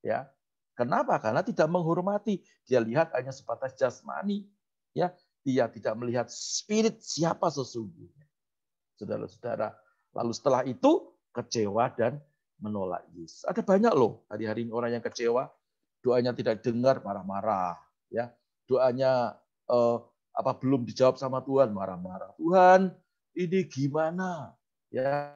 Ya. Kenapa? Karena tidak menghormati. Dia lihat hanya sebatas jasmani, ya. Dia tidak melihat spirit siapa sesungguhnya. Saudara-saudara, lalu setelah itu kecewa dan menolak Yesus. Ada banyak loh hari-hari ini orang yang kecewa, doanya tidak dengar, marah-marah, ya. Doanya belum dijawab sama Tuhan, marah-marah. Tuhan, ini gimana? Ya,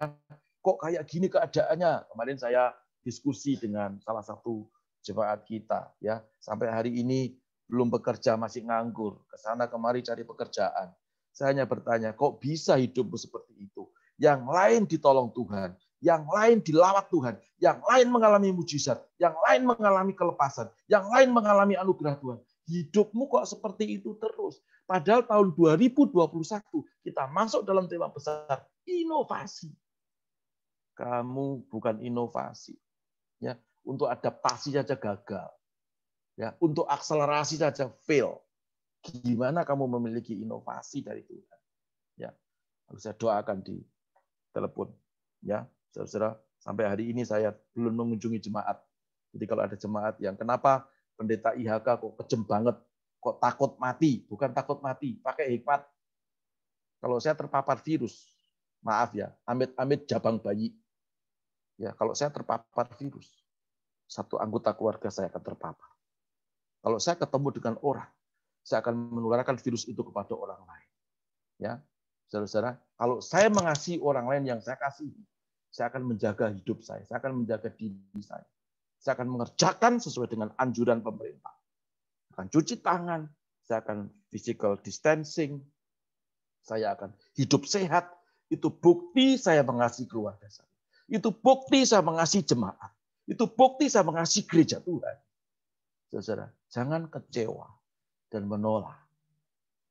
kok kayak gini keadaannya? Kemarin saya diskusi dengan salah satu jemaat kita, ya. Sampai hari ini belum bekerja, masih nganggur. Kesana kemari cari pekerjaan. Saya hanya bertanya, kok bisa hidupmu seperti itu? Yang lain ditolong Tuhan, yang lain dilawat Tuhan, yang lain mengalami mujizat, yang lain mengalami kelepasan, yang lain mengalami anugerah Tuhan. Hidupmu kok seperti itu terus? Padahal tahun 2021 kita masuk dalam tema besar inovasi. Kamu bukan inovasi. Ya, untuk adaptasi saja gagal. Ya, untuk akselerasi saja fail. Gimana kamu memiliki inovasi dari Tuhan? Ya, harus saya doakan di telepon. Ya, saudara, sampai hari ini saya belum mengunjungi jemaat. Jadi kalau ada jemaat yang kenapa pendeta IHK kok kejem banget, kok takut mati, bukan takut mati, pakai hikmat. Kalau saya terpapar virus, maaf ya, amit-amit jabang bayi. Ya, kalau saya terpapar virus, satu anggota keluarga saya akan terpapar. Kalau saya ketemu dengan orang, saya akan menularkan virus itu kepada orang lain. Ya, saudara-saudara, kalau saya mengasihi orang lain yang saya kasihi, saya akan menjaga hidup saya akan menjaga diri saya akan mengerjakan sesuai dengan anjuran pemerintah. Akan cuci tangan, saya akan physical distancing, saya akan hidup sehat. Itu bukti saya mengasihi keluarga saya. Itu bukti saya mengasihi jemaat. Itu bukti saya mengasihi gereja Tuhan. Saudara, jangan kecewa dan menolak.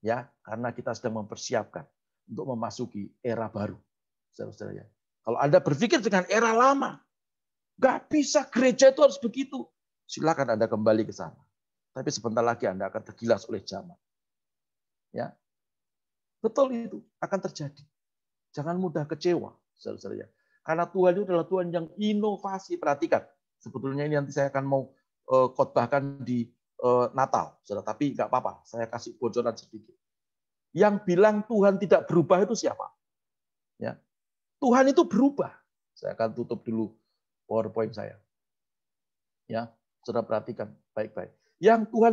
Ya, karena kita sedang mempersiapkan untuk memasuki era baru. Saudara-saudara, ya. Kalau Anda berpikir dengan era lama, nggak bisa gereja itu harus begitu. Silakan Anda kembali ke sana. Tapi sebentar lagi Anda akan tergilas oleh zaman. Ya, betul itu akan terjadi. Jangan mudah kecewa, saudara-saudara. Karena Tuhan itu adalah Tuhan yang inovasi. Perhatikan, sebetulnya ini nanti saya akan mau khotbahkan di Natal, saudara. Tapi nggak apa-apa, saya kasih bocoran sedikit. Yang bilang Tuhan tidak berubah itu siapa? Ya, Tuhan itu berubah. Saya akan tutup dulu PowerPoint saya. Ya, saudara perhatikan baik-baik. Yang Tuhan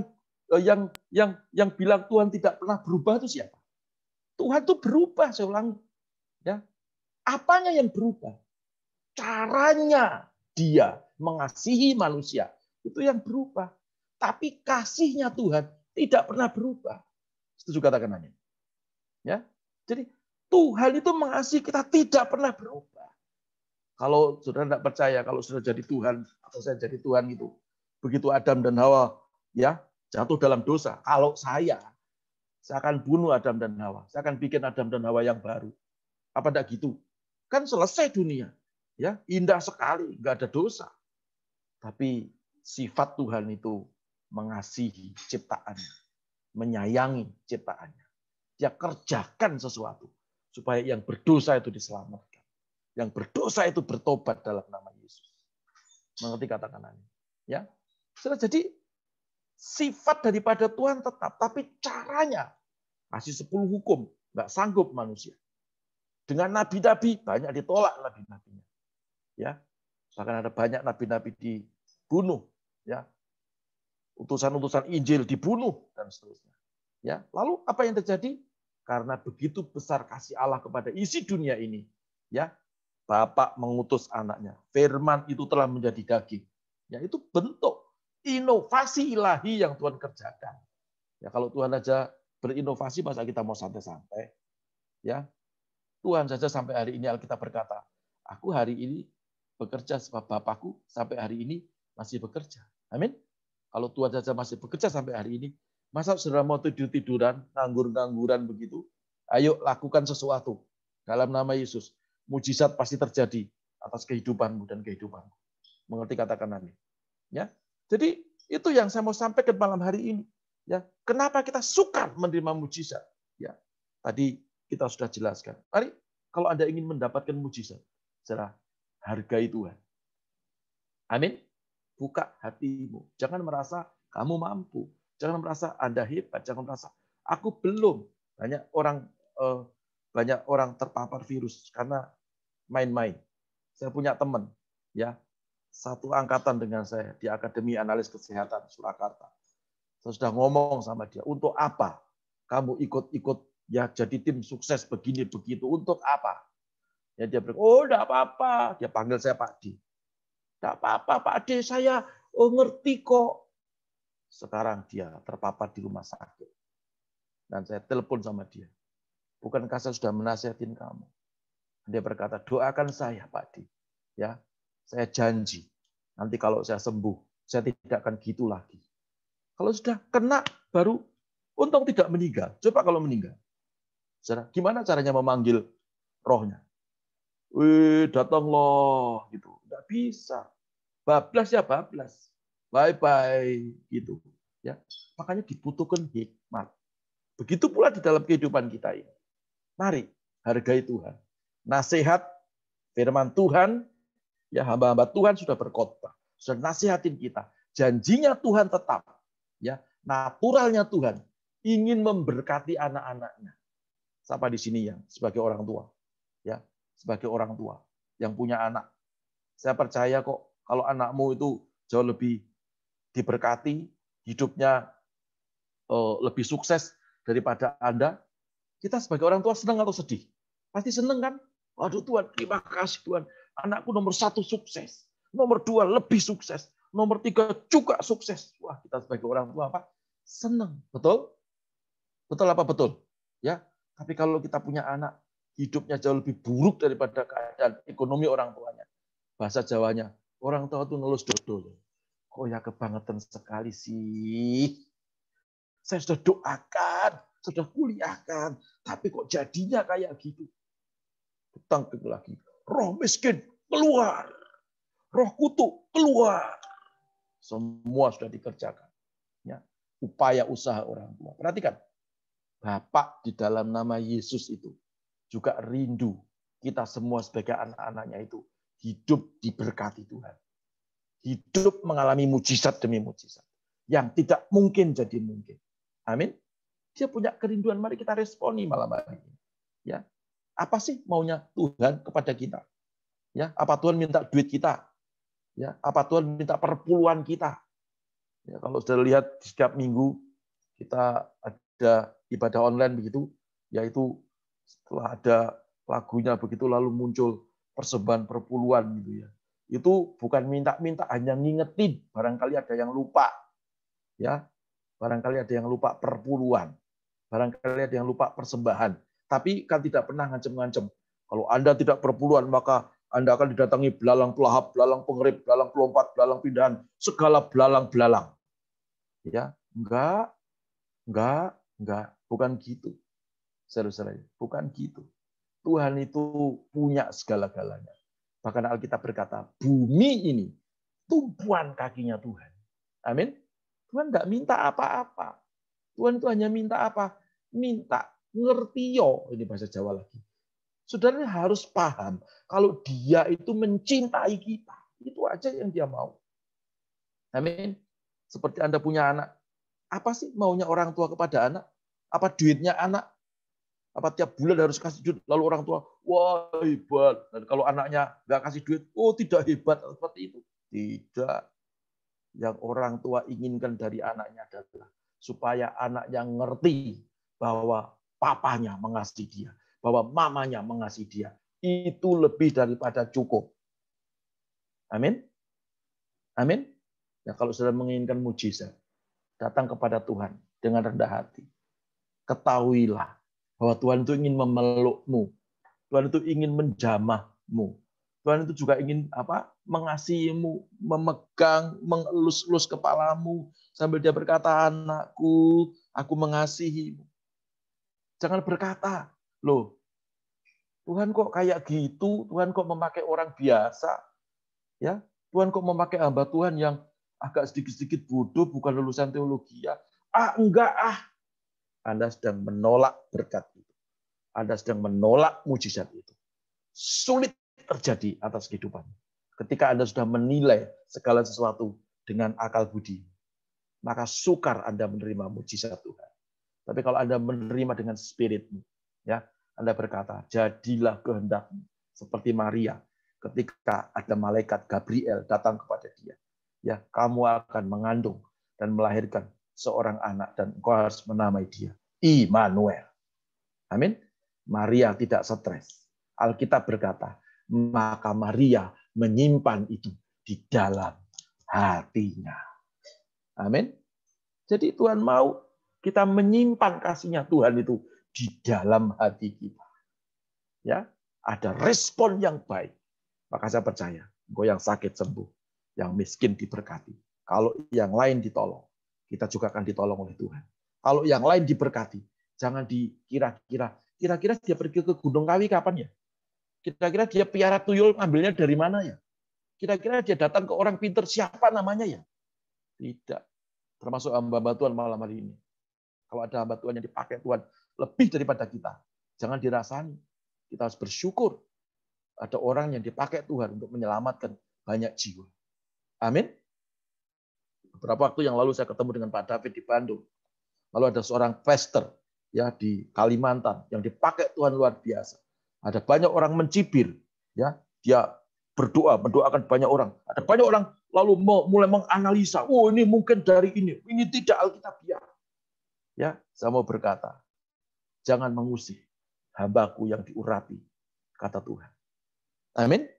yang bilang Tuhan tidak pernah berubah itu siapa? Tuhan itu berubah, saya ulangi. Ya. Apanya yang berubah? Caranya dia mengasihi manusia. Itu yang berubah. Tapi kasihnya Tuhan tidak pernah berubah. Setuju katakan amin. Ya. Jadi Tuhan itu mengasihi kita tidak pernah berubah. Kalau saudara tidak percaya, kalau sudah jadi Tuhan atau saya jadi Tuhan itu, begitu Adam dan Hawa ya jatuh dalam dosa, kalau saya akan bunuh Adam dan Hawa, saya akan bikin Adam dan Hawa yang baru. Apa enggak gitu? Kan selesai dunia, ya indah sekali, nggak ada dosa. Tapi sifat Tuhan itu mengasihi ciptaannya, menyayangi ciptaannya. Dia kerjakan sesuatu supaya yang berdosa itu diselamatkan. Yang berdosa itu bertobat dalam nama Yesus. Mengerti katakan ini? Ya. Jadi sifat daripada Tuhan tetap, tapi caranya kasih 10 hukum, nggak sanggup manusia. Dengan nabi-nabi banyak ditolak nabi-nabinya. Ya. Bahkan ada banyak nabi-nabi dibunuh, ya. Utusan-utusan Injil dibunuh dan seterusnya. Ya. Lalu apa yang terjadi? Karena begitu besar kasih Allah kepada isi dunia ini, ya. Bapa mengutus anaknya. Firman itu telah menjadi daging. Ya, itu bentuk inovasi ilahi yang Tuhan kerjakan. Ya, kalau Tuhan aja berinovasi, masa kita mau santai-santai? Ya, Tuhan saja sampai hari ini Alkitab berkata, aku hari ini bekerja sebab Bapakku sampai hari ini masih bekerja. Amin. Kalau Tuhan saja masih bekerja sampai hari ini, masa saudara mau tidur-tiduran, nganggur-ngangguran begitu? Ayo lakukan sesuatu dalam nama Yesus. Mujizat pasti terjadi atas kehidupanmu dan kehidupanmu. Mengerti, katakan amin. Ya. Jadi itu yang saya mau sampaikan malam hari ini. Ya, kenapa kita suka menerima mujizat? Ya, tadi kita sudah jelaskan. Mari, kalau Anda ingin mendapatkan mujizat, saudara, hargai Tuhan. Amin. Buka hatimu. Jangan merasa kamu mampu. Jangan merasa Anda hebat. Jangan merasa aku belum. Banyak orang terpapar virus karena main-main. Saya punya teman, ya, satu angkatan dengan saya di Akademi Analis Kesehatan Surakarta. Saya sudah ngomong sama dia, untuk apa kamu ikut-ikut ya jadi tim sukses begini begitu? Untuk apa? Ya dia bilang, oh enggak apa-apa. Dia panggil saya Pak D. Enggak apa-apa Pak D, saya ngerti kok. Sekarang dia terpapar di rumah sakit. Dan saya telepon sama dia. Bukankah saya sudah menasihatin kamu? Dia berkata, doakan saya Pak D. Ya, saya janji. Nanti kalau saya sembuh, saya tidak akan gitu lagi. Kalau sudah kena, baru untung tidak meninggal. Coba kalau meninggal. Saudara, gimana caranya memanggil rohnya? Wih, datang loh. Gitu. Nggak bisa. Bablas ya bablas. Bye-bye. Gitu. Ya. Makanya dibutuhkan hikmat. Begitu pula di dalam kehidupan kita ini. Mari hargai Tuhan. Nasihat firman Tuhan, ya hamba-hamba Tuhan sudah berkhotbah, sudah nasihatin kita. Janjinya Tuhan tetap, ya naturalnya Tuhan ingin memberkati anak-anaknya. Siapa di sini yang sebagai orang tua, ya sebagai orang tua yang punya anak, saya percaya kok kalau anakmu itu jauh lebih diberkati, hidupnya lebih sukses daripada Anda, kita sebagai orang tua senang atau sedih? Pasti senang kan? Waduh Tuhan, terima kasih Tuhan. Anakku nomor 1 sukses. Nomor 2 lebih sukses. Nomor 3 juga sukses. Wah, kita sebagai orang tua apa? Senang. Betul? Betul apa betul? Ya. Tapi kalau kita punya anak, hidupnya jauh lebih buruk daripada keadaan ekonomi orang tuanya. Bahasa Jawanya, orang tua itu ngelus dodol. Kok ya kebangetan sekali sih. Saya sudah doakan, sudah kuliahkan, tapi kok jadinya kayak gitu. Tangkap lagi. Roh miskin, keluar. Roh kutuk, keluar. Semua sudah dikerjakan. Ya, upaya usaha orang tua. Perhatikan. Bapak di dalam nama Yesus itu juga rindu kita semua sebagai anak-anaknya itu hidup diberkati Tuhan. Hidup mengalami mujizat demi mujizat. Yang tidak mungkin jadi mungkin. Amin. Dia punya kerinduan, mari kita responi malam hari ini. Ya. Apa sih maunya Tuhan kepada kita? Ya, apa Tuhan minta duit kita? Ya, apa Tuhan minta perpuluhan kita? Ya, kalau sudah lihat setiap minggu kita ada ibadah online begitu, yaitu setelah ada lagunya begitu lalu muncul persembahan perpuluhan gitu ya. Itu bukan minta-minta, hanya ngingetin, barangkali ada yang lupa. Ya. Barangkali ada yang lupa perpuluhan. Barangkali ada yang lupa persembahan. Tapi kan tidak pernah ngancem-ngancem. Kalau Anda tidak perpuluhan, maka Anda akan didatangi belalang pelahap, belalang pengerip, belalang pelompat, belalang pindahan, segala belalang-belalang. Ya, enggak. Bukan gitu. Saudara-saudara, bukan gitu. Tuhan itu punya segala-galanya. Bahkan Alkitab berkata, bumi ini tumpuan kakinya Tuhan. Amin. Tuhan nggak minta apa-apa. Tuhan itu hanya minta apa? Minta ngertiyo. Ini bahasa Jawa lagi. Saudara harus paham kalau dia itu mencintai kita. Itu aja yang dia mau. Amin. Seperti Anda punya anak. Apa sih maunya orang tua kepada anak? Apa duitnya anak? Apa tiap bulan harus kasih duit? Lalu orang tua, wah hebat. Dan kalau anaknya nggak kasih duit, oh tidak hebat. Seperti itu. Tidak. Yang orang tua inginkan dari anaknya adalah supaya anaknya ngerti bahwa papanya mengasihi dia, bahwa mamanya mengasihi dia. Itu lebih daripada cukup. Amin. Amin. Ya, kalau sudah menginginkan mujizat, datang kepada Tuhan dengan rendah hati. Ketahuilah bahwa Tuhan itu ingin memelukmu. Tuhan itu ingin menjamahmu. Tuhan itu juga ingin mengasihimu, memegang, mengelus-elus kepalamu sambil dia berkata, anakku, aku mengasihimu. Jangan berkata, Loh, Tuhan kok kayak gitu? Tuhan kok memakai orang biasa? Ya, Tuhan kok memakai hamba Tuhan yang agak sedikit-sedikit bodoh, bukan lulusan teologi ya? Enggak. Anda sedang menolak berkat itu. Anda sedang menolak mujizat itu. Sulit terjadi atas kehidupan. Ketika Anda sudah menilai segala sesuatu dengan akal budi, maka sukar Anda menerima mujizat Tuhan. Tapi kalau Anda menerima dengan spiritmu, ya, Anda berkata, jadilah kehendakmu. Seperti Maria, ketika ada malaikat Gabriel datang kepada dia. Ya, kamu akan mengandung dan melahirkan seorang anak dan engkau harus menamai dia Immanuel. Amin. Maria tidak stres. Alkitab berkata, maka Maria menyimpan itu di dalam hatinya. Amin. Jadi Tuhan mau kita menyimpan kasih-Nya Tuhan itu di dalam hati kita. Ya, ada respon yang baik. Maka saya percaya, engkau yang sakit sembuh, yang miskin diberkati. Kalau yang lain ditolong, kita juga akan ditolong oleh Tuhan. Kalau yang lain diberkati, jangan dikira-kira, kira-kira dia pergi ke Gunung Kawi kapan ya? Kira-kira dia piara tuyul ambilnya dari mana ya? Kira-kira dia datang ke orang pinter, siapa namanya ya? Tidak. Termasuk hamba-hamba Tuhan malam hari ini. Kalau ada hamba Tuhan yang dipakai Tuhan lebih daripada kita, jangan dirasani. Kita harus bersyukur. Ada orang yang dipakai Tuhan untuk menyelamatkan banyak jiwa. Amin. Beberapa waktu yang lalu saya ketemu dengan Pak David di Bandung. Lalu ada seorang pastor ya di Kalimantan yang dipakai Tuhan luar biasa. Ada banyak orang mencibir, ya dia berdoa, mendoakan banyak orang. Ada banyak orang lalu mulai menganalisa, oh ini mungkin dari ini tidak alkitabiah. Ya, saya mau berkata, jangan mengusik hambaku yang diurapi, kata Tuhan. Amin.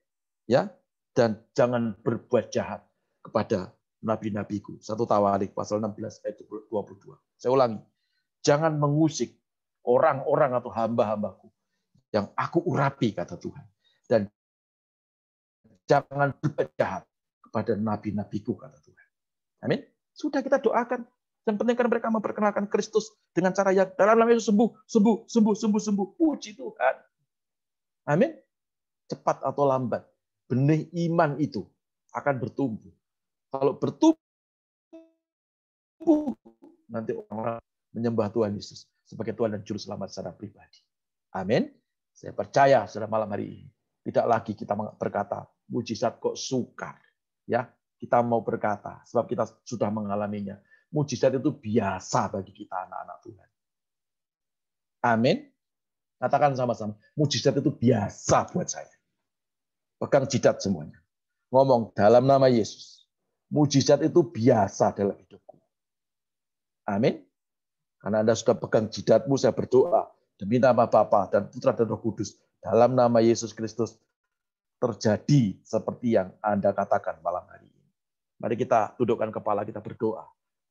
Ya, dan jangan berbuat jahat kepada nabi-nabiku. 1 Tawarik pasal 16 ayat 22. Saya ulangi. Jangan mengusik orang-orang atau hamba-hambaku yang aku urapi, kata Tuhan. Dan jangan berbuat jahat kepada nabi-nabiku, kata Tuhan. Amin. Sudah kita doakan. Yang penting kan mereka memperkenalkan Kristus dengan cara yang dalam nama Yesus sembuh. Puji Tuhan. Amin. Cepat atau lambat, benih iman itu akan bertumbuh. Kalau bertumbuh, nanti orang menyembah Tuhan Yesus sebagai Tuhan dan Juru Selamat secara pribadi. Amin. Saya percaya saudara malam hari ini tidak lagi kita berkata mujizat kok sukar. Ya, kita mau berkata sebab kita sudah mengalaminya. Mujizat itu biasa bagi kita anak-anak Tuhan. Amin. Katakan sama-sama, mujizat itu biasa buat saya. Pegang jidat semuanya. Ngomong dalam nama Yesus. Mujizat itu biasa dalam hidupku. Amin. Karena Anda sudah pegang jidatmu, saya berdoa. Demi nama Bapa dan Putra dan Roh Kudus. Dalam nama Yesus Kristus. Terjadi seperti yang Anda katakan malam hari ini. Mari kita dudukkan kepala, kita berdoa.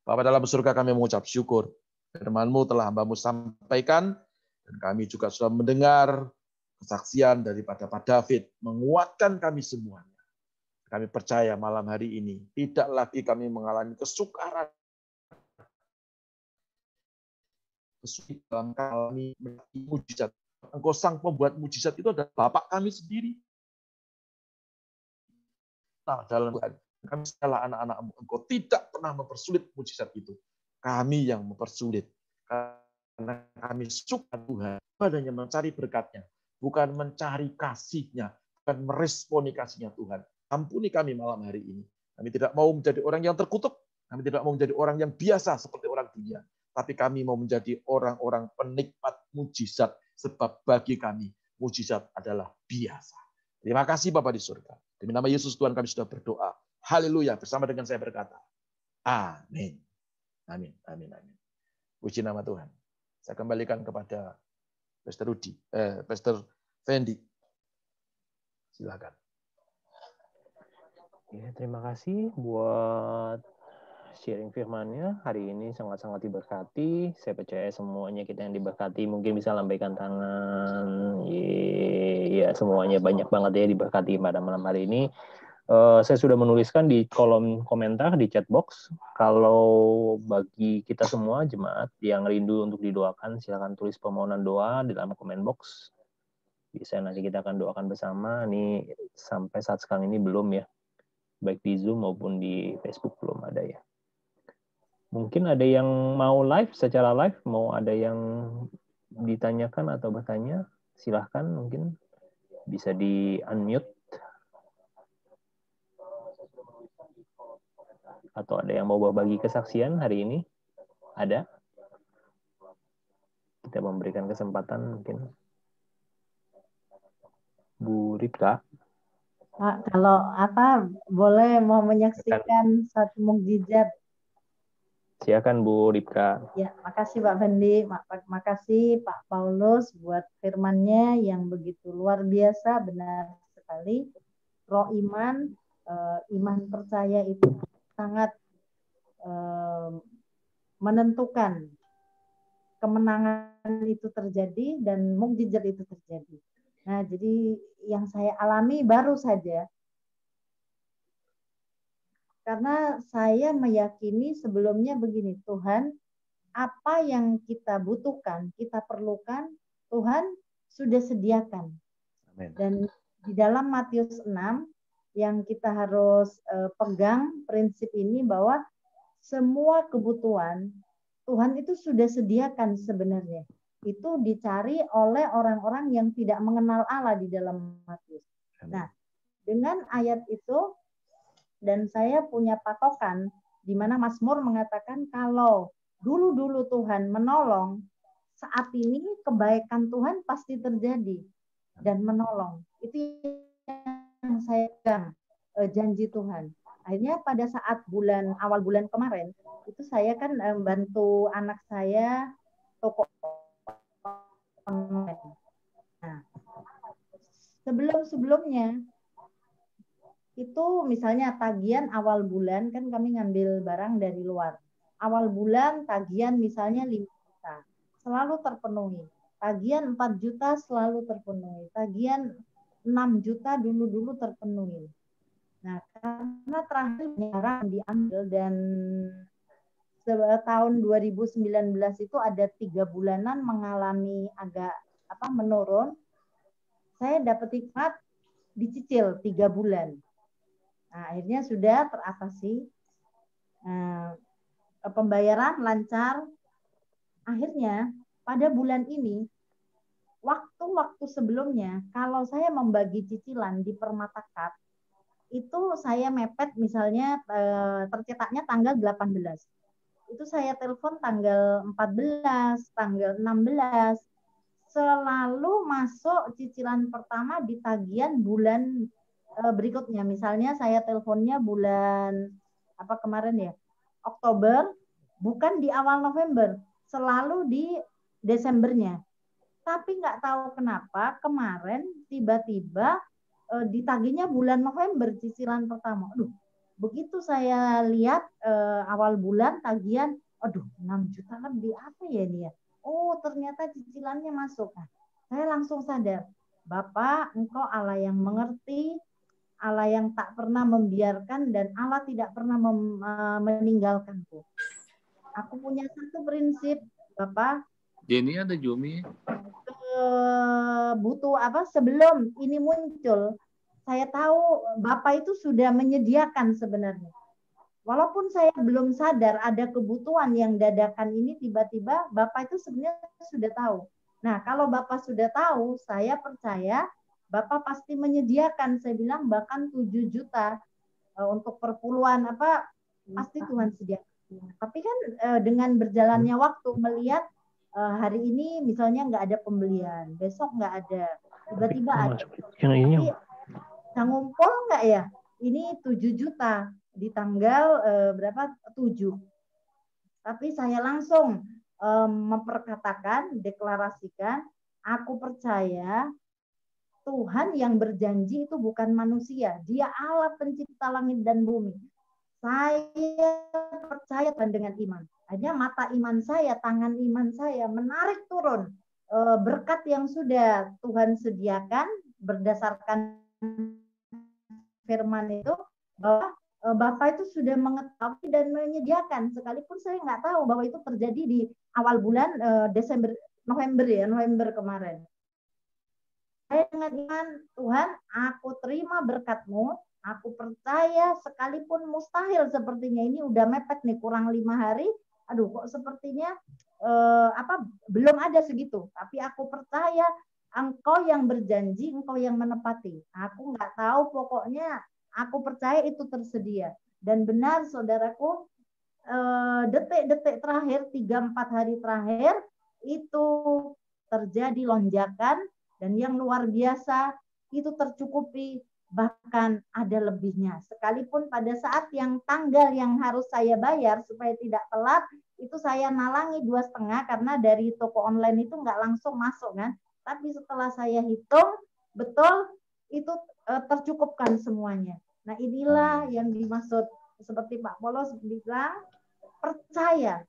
Bapa dalam surga, kami mengucap syukur. Firman-Mu telah hamba-Mu sampaikan. Dan kami juga sudah mendengar kesaksian daripada Pak David. Menguatkan kami semuanya. Kami percaya malam hari ini tidak lagi kami mengalami kesukaran. Kesulitan kami mujizat. Engkau sang pembuat mujizat itu adalah Bapak kami sendiri. Nah, dalam Tuhan, kami adalah anak-anak-Mu. Engkau tidak pernah mempersulit mujizat itu. Kami yang mempersulit. Karena kami suka Tuhan. Adanya mencari berkat-Nya. Bukan mencari kasih-Nya. Bukan meresponi kasih-Nya Tuhan. Ampuni kami malam hari ini. Kami tidak mau menjadi orang yang terkutuk. Kami tidak mau menjadi orang yang biasa seperti orang dunia. Tapi kami mau menjadi orang-orang penikmat mujizat. Sebab bagi kami, mujizat adalah biasa. Terima kasih Bapa di surga. Demi nama Yesus Tuhan kami sudah berdoa. Haleluya. Bersama dengan saya berkata. Amin. Amin. Amin. Amin. Puji nama Tuhan. Saya kembalikan kepada Pastor Fendi. Silakan. Ya, terima kasih buat sharing firman-Nya. Hari ini sangat-sangat diberkati. Saya percaya semuanya kita yang diberkati. Mungkin bisa lambaikan tangan. Ya, semuanya banyak banget ya diberkati pada malam hari ini. Saya sudah menuliskan di kolom komentar di chat box. Kalau bagi kita semua jemaat yang rindu untuk didoakan, silakan tulis permohonan doa di dalam komen box. Bisa nanti kita akan doakan bersama. Ini sampai saat sekarang ini belum ya, baik di Zoom maupun di Facebook belum ada ya. Mungkin ada yang mau live secara live, mau ada yang ditanyakan atau bertanya, silahkan mungkin bisa di unmute. Atau ada yang mau berbagi kesaksian hari ini? Ada? Kita memberikan kesempatan mungkin. Bu Ripka. Pak, kalau boleh mau menyaksikan satu mukjizat. Silakan Bu Ripka. Ya, makasih Pak Fendi, makasih Pak Paulus buat firman-Nya yang begitu luar biasa, benar sekali. Roh iman, iman percaya itu sangat menentukan kemenangan itu terjadi dan mukjizat itu terjadi. Nah, jadi yang saya alami baru saja, karena saya meyakini sebelumnya begini, Tuhan, apa yang kita butuhkan, kita perlukan, Tuhan sudah sediakan. Amin. Dan di dalam Matius 6, yang kita harus pegang prinsip ini bahwa semua kebutuhan Tuhan itu sudah sediakan sebenarnya. Itu dicari oleh orang-orang yang tidak mengenal Allah di dalam Matius. Nah, dengan ayat itu, dan saya punya patokan di mana Mazmur mengatakan kalau dulu-dulu Tuhan menolong, saat ini kebaikan Tuhan pasti terjadi dan menolong. Itu yang saya pegang, janji Tuhan. Akhirnya pada saat awal bulan kemarin, itu saya kan bantu anak saya toko online. Nah, sebelumnya itu misalnya tagihan awal bulan kan kami ngambil barang dari luar. Awal bulan tagihan misalnya 5 juta, selalu terpenuhi. Tagihan 4 juta selalu terpenuhi. Tagihan 6 juta dulu terpenuhi. Nah, karena terakhir barang diambil dan tahun 2019 itu ada 3 bulanan mengalami agak menurun. Saya dapat hikmat dicicil 3 bulan. Nah, akhirnya sudah teratasi. Pembayaran lancar. Akhirnya pada bulan ini, waktu-waktu sebelumnya, kalau saya membagi cicilan di Permata Card, itu saya mepet misalnya tercetaknya tanggal 18. Itu saya telepon tanggal 14, tanggal 16. Selalu masuk cicilan pertama di tagihan bulan berikutnya. Misalnya saya teleponnya bulan kemarin ya, Oktober, bukan di awal November, selalu di Desembernya. Tapi nggak tahu kenapa kemarin tiba-tiba ditagihnya bulan November cicilan pertama. Aduh, begitu saya lihat awal bulan tagihan, 6 juta lebih apa ya ini ya? Oh, ternyata cicilannya masuk. Nah, saya langsung sadar, Bapak, Engkau Allah yang mengerti, Allah yang tak pernah membiarkan, dan Allah tidak pernah meninggalkanku. Aku punya satu prinsip, Bapak. Jenny ada Jumi. Butuh sebelum ini muncul, saya tahu Bapak itu sudah menyediakan sebenarnya. Walaupun saya belum sadar ada kebutuhan yang dadakan ini, tiba-tiba Bapak itu sebenarnya sudah tahu. Nah, kalau Bapak sudah tahu, saya percaya Bapak pasti menyediakan. Saya bilang bahkan 7 juta untuk perpuluhan pasti Tuhan sediakan. Tapi kan dengan berjalannya waktu melihat hari ini misalnya nggak ada pembelian, besok nggak ada, tiba-tiba ada. Tapi bisa ngumpul nggak ya? Ini 7 juta di tanggal 7. Tapi saya langsung memperkatakan, deklarasikan, aku percaya Tuhan yang berjanji itu bukan manusia. Dia Allah pencipta langit dan bumi. Saya percaya dengan iman. Hanya mata iman saya, tangan iman saya menarik turun berkat yang sudah Tuhan sediakan berdasarkan firman itu bahwa Bapak itu sudah mengetahui dan menyediakan, sekalipun saya nggak tahu bahwa itu terjadi di awal bulan November kemarin. Saya dengan iman, Tuhan, aku terima berkat-Mu, aku percaya sekalipun mustahil sepertinya ini udah mepet nih kurang 5 hari, aduh kok sepertinya belum ada segitu, tapi aku percaya Engkau yang berjanji, Engkau yang menepati. Aku nggak tahu, pokoknya aku percaya itu tersedia. Dan benar saudaraku, detik-detik terakhir, 3-4 hari terakhir, itu terjadi lonjakan, dan yang luar biasa, itu tercukupi, bahkan ada lebihnya. Sekalipun pada saat yang tanggal yang harus saya bayar, supaya tidak telat, itu saya nalangi 2,5, karena dari toko online itu nggak langsung masuk kan. Tapi setelah saya hitung, betul, itu tercukupkan semuanya. Nah inilah yang dimaksud, seperti Pak Polos bilang, percaya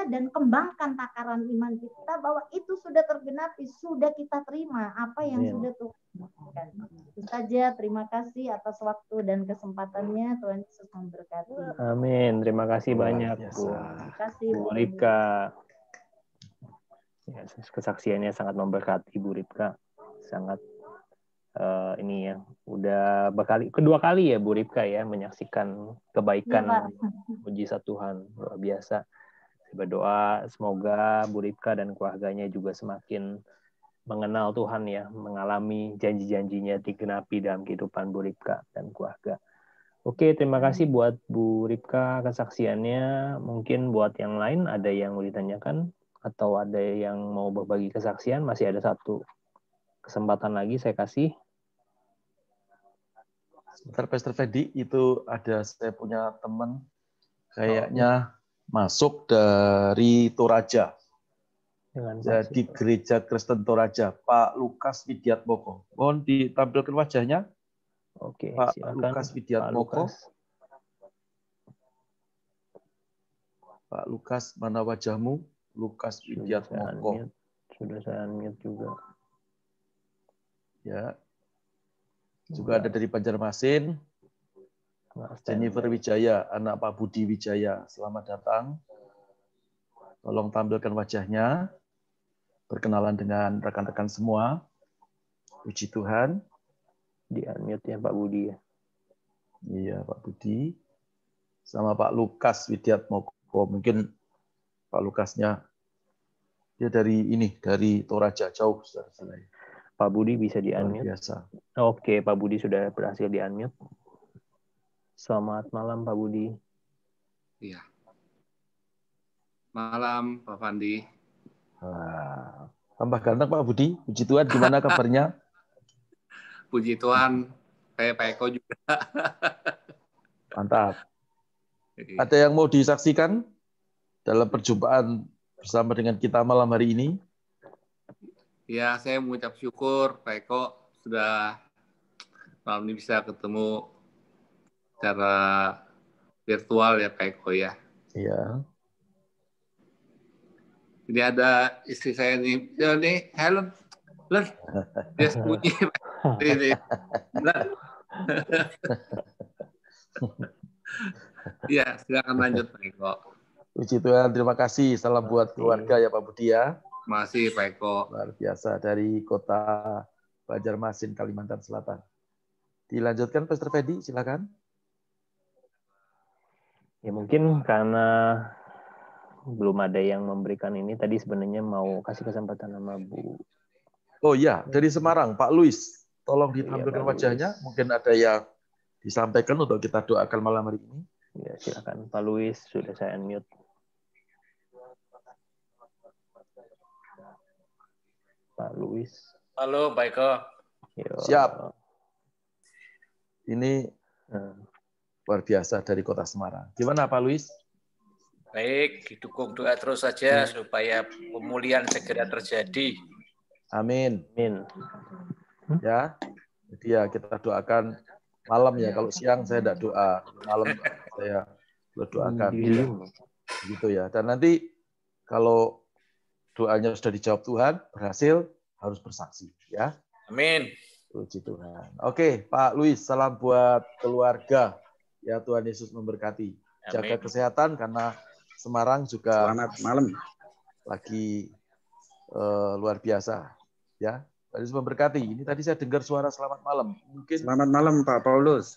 dan kembangkan takaran iman kita bahwa itu sudah tergenapi, sudah kita terima apa yang sudah Tuhan berikan. Itu saja, terima kasih atas waktu dan kesempatannya, Tuhan Yesus memberkati. Amin, terima kasih banyak Bu. Terima kasih Bu Ripka. Ya, kesaksiannya sangat memberkati Bu Ripka, sangat ini ya, udah kedua kali ya Bu Ripka ya menyaksikan kebaikan mujizat Tuhan, luar biasa. Berdoa semoga Bu Ripka dan keluarganya juga semakin mengenal Tuhan ya, mengalami janji-janjinya digenapi dalam kehidupan Bu Ripka dan keluarga. Oke, terima kasih buat Bu Ripka kesaksiannya. Mungkin buat yang lain ada yang mau ditanyakan atau ada yang mau berbagi kesaksian, masih ada satu kesempatan lagi saya kasih. Sebentar, Pastor Fedi, itu ada, saya punya teman kayaknya masuk dari Toraja. Jadi Gereja Kristen Toraja, Pak Lukas Widiatmoko. Mohon ditampilkan wajahnya. Oke, Pak silakan. Lukas Widiatmoko. Pak Lukas, mana wajahmu? Lukas Widiatmoko. Sudah saya unmute juga. Ya. Juga ada dari Banjarmasin, Jennifer Wijaya, anak Pak Budi Wijaya. Selamat datang. Tolong tampilkan wajahnya. Berkenalan dengan rekan-rekan semua. Puji Tuhan. Di-unmute ya Pak Budi ya. Iya Pak Budi. Sama Pak Lukas Widiatmoko. Mungkin Pak Lukasnya dia dari Toraja, jauh saudara. Pak Budi bisa di-unmute. Biasa. Oke, Pak Budi sudah berhasil di-unmute. Selamat malam, Pak Budi. Iya. Malam, Pak Fandi. Tambah ganteng, Pak Budi. Puji Tuhan, gimana kabarnya? Puji Tuhan, kayak Pak Eko juga. Mantap. Ada yang mau disaksikan dalam perjumpaan bersama dengan kita malam hari ini? Ya, saya mengucap syukur Pak Eko sudah malam ini bisa ketemu secara virtual ya Pak Eko ya. Iya. Ini ada istri saya nih, Helen, dia sembunyi. Iya, silakan lanjut Pak Eko. Puji Tuhan, terima kasih. Salam buat keluarga ya Pak Budi ya. Masih Pak Eko. Luar biasa dari kota Banjarmasin, Kalimantan Selatan. Dilanjutkan Pastor Fedi, silakan. Ya mungkin karena belum ada yang memberikan ini, tadi sebenarnya mau kasih kesempatan sama Bu. Oh iya, dari Semarang, Pak Luis. Tolong ditampilkan wajahnya. Luis. Mungkin ada yang disampaikan untuk kita doakan malam hari ini. Ya, silakan Pak Luis, sudah saya unmute. Pak Luis. Halo, Pak Eko. Siap. Ini luar biasa dari kota Semarang. Gimana Pak Luis? Baik, didukung doa terus saja supaya pemulihan segera terjadi. Amin. Amin. Ya, jadi ya kita doakan malam ya. Kalau siang saya tidak doa, malam saya berdoakan. Gitu ya. Dan nanti kalau doanya sudah dijawab Tuhan, berhasil, harus bersaksi. Ya. Amin. Puji Tuhan. Oke, Pak Luis, salam buat keluarga. Ya, Tuhan Yesus memberkati. Jaga Amin. kesehatan karena Semarang juga Selamat malam. lagi luar biasa. Ya, Tuhan Yesus memberkati. Ini tadi saya dengar suara selamat malam. Mungkin Selamat malam Pak Paulus.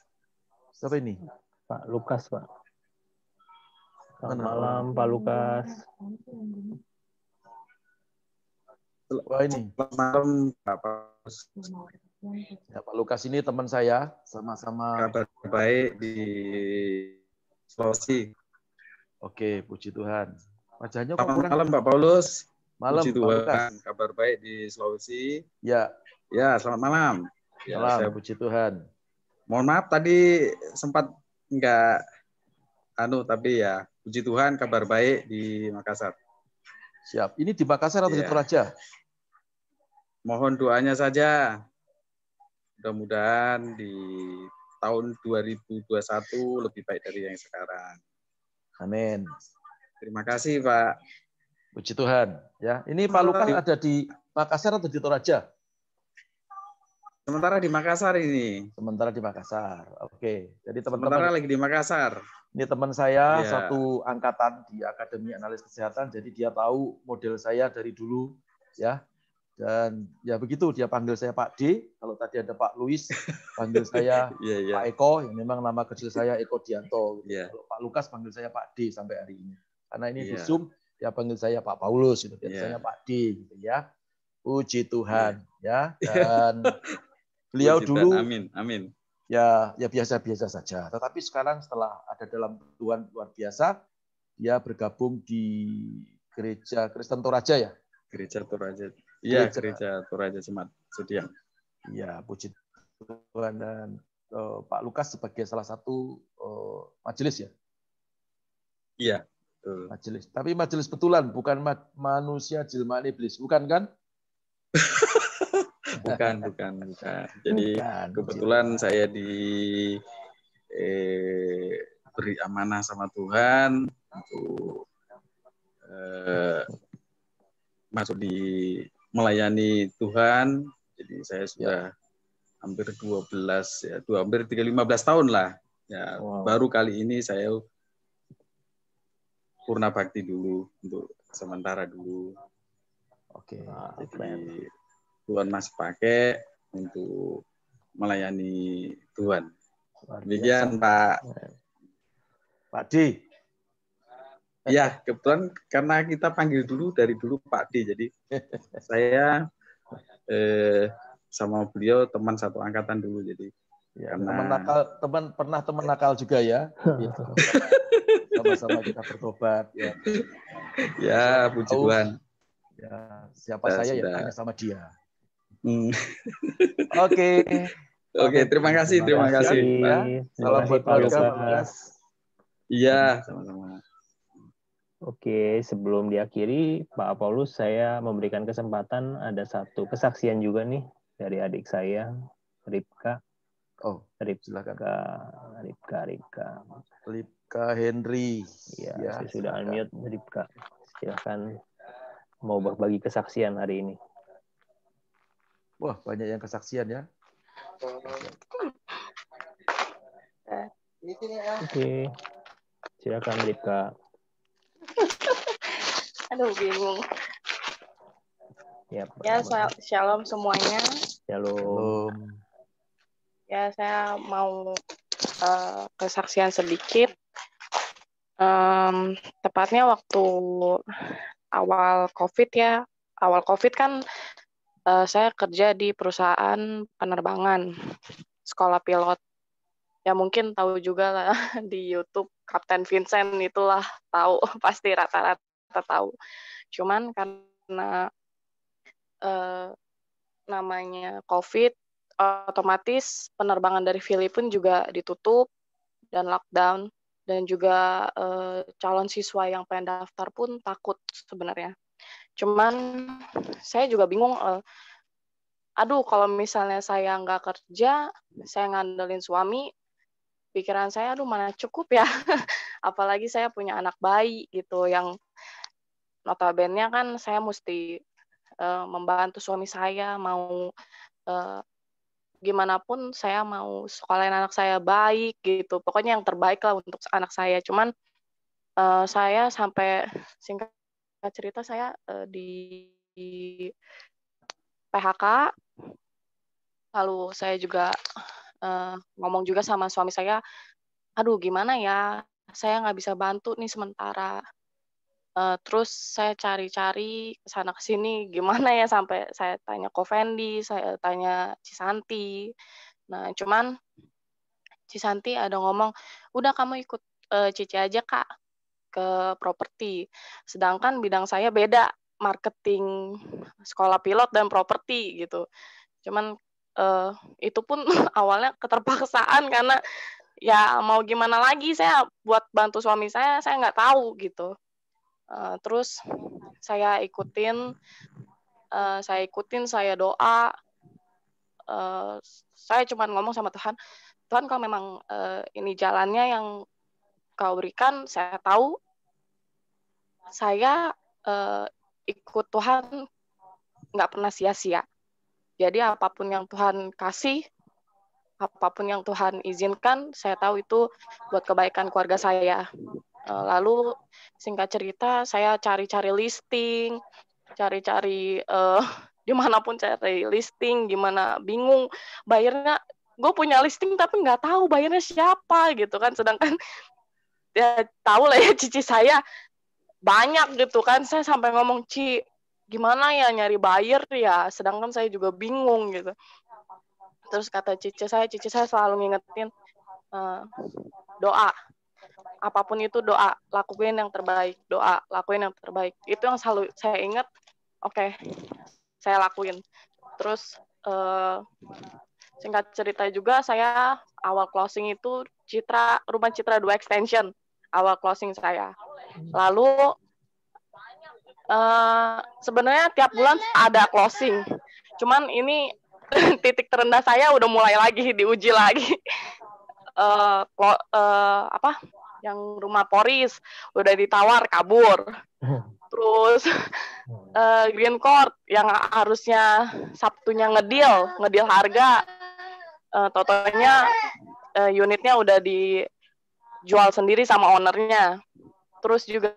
siapa ini? Pak Lukas, Pak. Selamat Mana malam, Pak Lukas. Wah, ini. Selamat malam Pak Paulus. Ya, Pak Lukas ini teman saya, sama-sama. Kabar baik di Sulawesi. Oke, puji Tuhan. Wajahnya kok Selamat kurang. malam Pak Paulus. Malam, Puji Pak Lukas. Tuhan. Kabar baik di Sulawesi. Ya, Ya, selamat malam. Ya, salam, saya puji Tuhan. mohon maaf tadi sempat enggak tapi ya puji Tuhan kabar baik di Makassar. Siap. Ini di Makassar atau di Ya. Toraja? Mohon doanya saja. Mudah-mudahan di tahun 2021 lebih baik dari yang sekarang. Amin. Terima kasih, Pak. Puji Tuhan. Ya, ini Pak Lukas ada di Makassar atau di Toraja? Sementara di Makassar ini. Sementara di Makassar. Oke. Jadi Sementara teman-teman, lagi di Makassar. ini teman saya Iya. satu angkatan di Akademi Analis Kesehatan. Jadi dia tahu model saya dari dulu, ya. Dan ya begitu, dia panggil saya Pak D. Kalau tadi ada Pak Luis, panggil saya Iya. Pak Eko. Yang memang nama kecil saya Eko Dianto. Iya. Kalau Pak Lukas panggil saya Pak D sampai hari ini. Karena ini di Iya. Zoom, dia panggil saya Pak Paulus, gitu. Dia Iya. saya Pak D, gitu ya. Puji Tuhan, ya. Dan beliau Puji dulu Tuhan. Amin. ya biasa-biasa saja. Tetapi sekarang setelah ada dalam Tuhan luar biasa, dia bergabung di Gereja Kristen Toraja, ya. Gereja Toraja. Iya, Gereja. Gereja Toraja Jemaat Sudiang. Ya, puji Tuhan. Dan Pak Lukas sebagai salah satu majelis, ya. Iya, betul. Majelis. Tapi majelis betulan, bukan manusia jelmaan iblis, bukan kan? Bukan. Jadi Bukan. kebetulan saya beri amanah sama Tuhan untuk masuk di melayani Tuhan. Jadi saya sudah hampir 15 tahun lah. Ya, Wow. baru kali ini saya purna bakti dulu untuk sementara dulu. Oke. Jadi Tuhan masih pakai untuk melayani Tuhan. Demikian Pak. Pak D. Ya, kebetulan karena kita panggil dulu dari dulu Pak D. Jadi saya sama beliau teman satu angkatan dulu. Jadi Ya, karena teman nakal juga, ya. Ya. Sama-sama kita bertobat, ya. ya puji Tahu, Tuhan. ya, siapa saya ya sudah. tanya sama dia. Hmm. Oke. Oke, terima kasih. Ya. Salam buat keluarga, Pak Lukas. Iya, sama-sama. Oke, sebelum diakhiri, Pak Paulus, saya memberikan kesempatan ada satu kesaksian juga nih dari adik saya, Ripka. Oh, silakan. Ripka Henry. Ya, saya sudah unmute Ripka. Silakan mau berbagi kesaksian hari ini. Wah, banyak yang kesaksian, ya. Oke. Silakan Ripka. Aduh, bingung. Ya, shalom semuanya. Shalom. Ya, saya mau kesaksian sedikit. Tepatnya waktu awal COVID, ya. Awal COVID kan saya kerja di perusahaan penerbangan, sekolah pilot. Ya mungkin tahu juga lah di YouTube, Kapten Vincent itulah tahu, pasti rata-rata tahu. Cuman karena namanya COVID, otomatis penerbangan dari Filipina juga ditutup dan lockdown, dan juga calon siswa yang pengen daftar pun takut sebenarnya. Cuman saya juga bingung, aduh kalau misalnya saya nggak kerja, saya ngandelin suami, pikiran saya aduh mana cukup ya, apalagi saya punya anak bayi gitu, yang notabene kan saya mesti membantu suami saya, mau gimana pun saya mau sekolahin anak saya baik gitu. Pokoknya yang terbaik lah untuk anak saya. Cuman saya sampai singkat cerita saya di PHK. Lalu saya juga ngomong juga sama suami saya, aduh gimana ya, saya nggak bisa bantu nih sementara. Terus saya cari-cari kesana kesini gimana ya, sampai saya tanya Ko Fendi, saya tanya Cisanti. Nah cuman Cisanti ada ngomong, udah kamu ikut Cici aja Kak ke properti. Sedangkan bidang saya beda, marketing sekolah pilot dan properti gitu. Cuman itu pun awalnya keterpaksaan karena ya mau gimana lagi, saya buat bantu suami saya nggak tahu gitu. Terus saya ikutin, saya doa. Saya cuma ngomong sama Tuhan, Tuhan kalau memang ini jalannya yang Kau berikan, saya tahu saya ikut Tuhan nggak pernah sia-sia. Jadi apapun yang Tuhan kasih, apapun yang Tuhan izinkan, saya tahu itu buat kebaikan keluarga saya. Lalu singkat cerita, saya cari-cari listing, cari-cari dimanapun cari listing, gimana bingung bayarnya. Gue punya listing tapi nggak tahu bayarnya siapa gitu kan. Sedangkan ya tahu lah ya cici saya banyak gitu kan. Saya sampai ngomong, Ci, gimana ya nyari buyer ya, sedangkan saya juga bingung gitu. Terus kata cici saya selalu ngingetin doa, apapun itu doa, lakuin yang terbaik, doa, lakuin yang terbaik. Itu yang selalu saya ingat. Oke, saya lakuin. Terus singkat cerita juga, saya awal closing itu Rumah Citra 2 Extension, awal closing saya. Lalu sebenarnya tiap bulan ada closing, cuman ini titik terendah saya udah mulai lagi diuji lagi. Yang rumah Poris udah ditawar kabur. Terus Green Court yang harusnya Sabtunya ngedil harga, totalnya unitnya udah dijual sendiri sama ownernya. Terus juga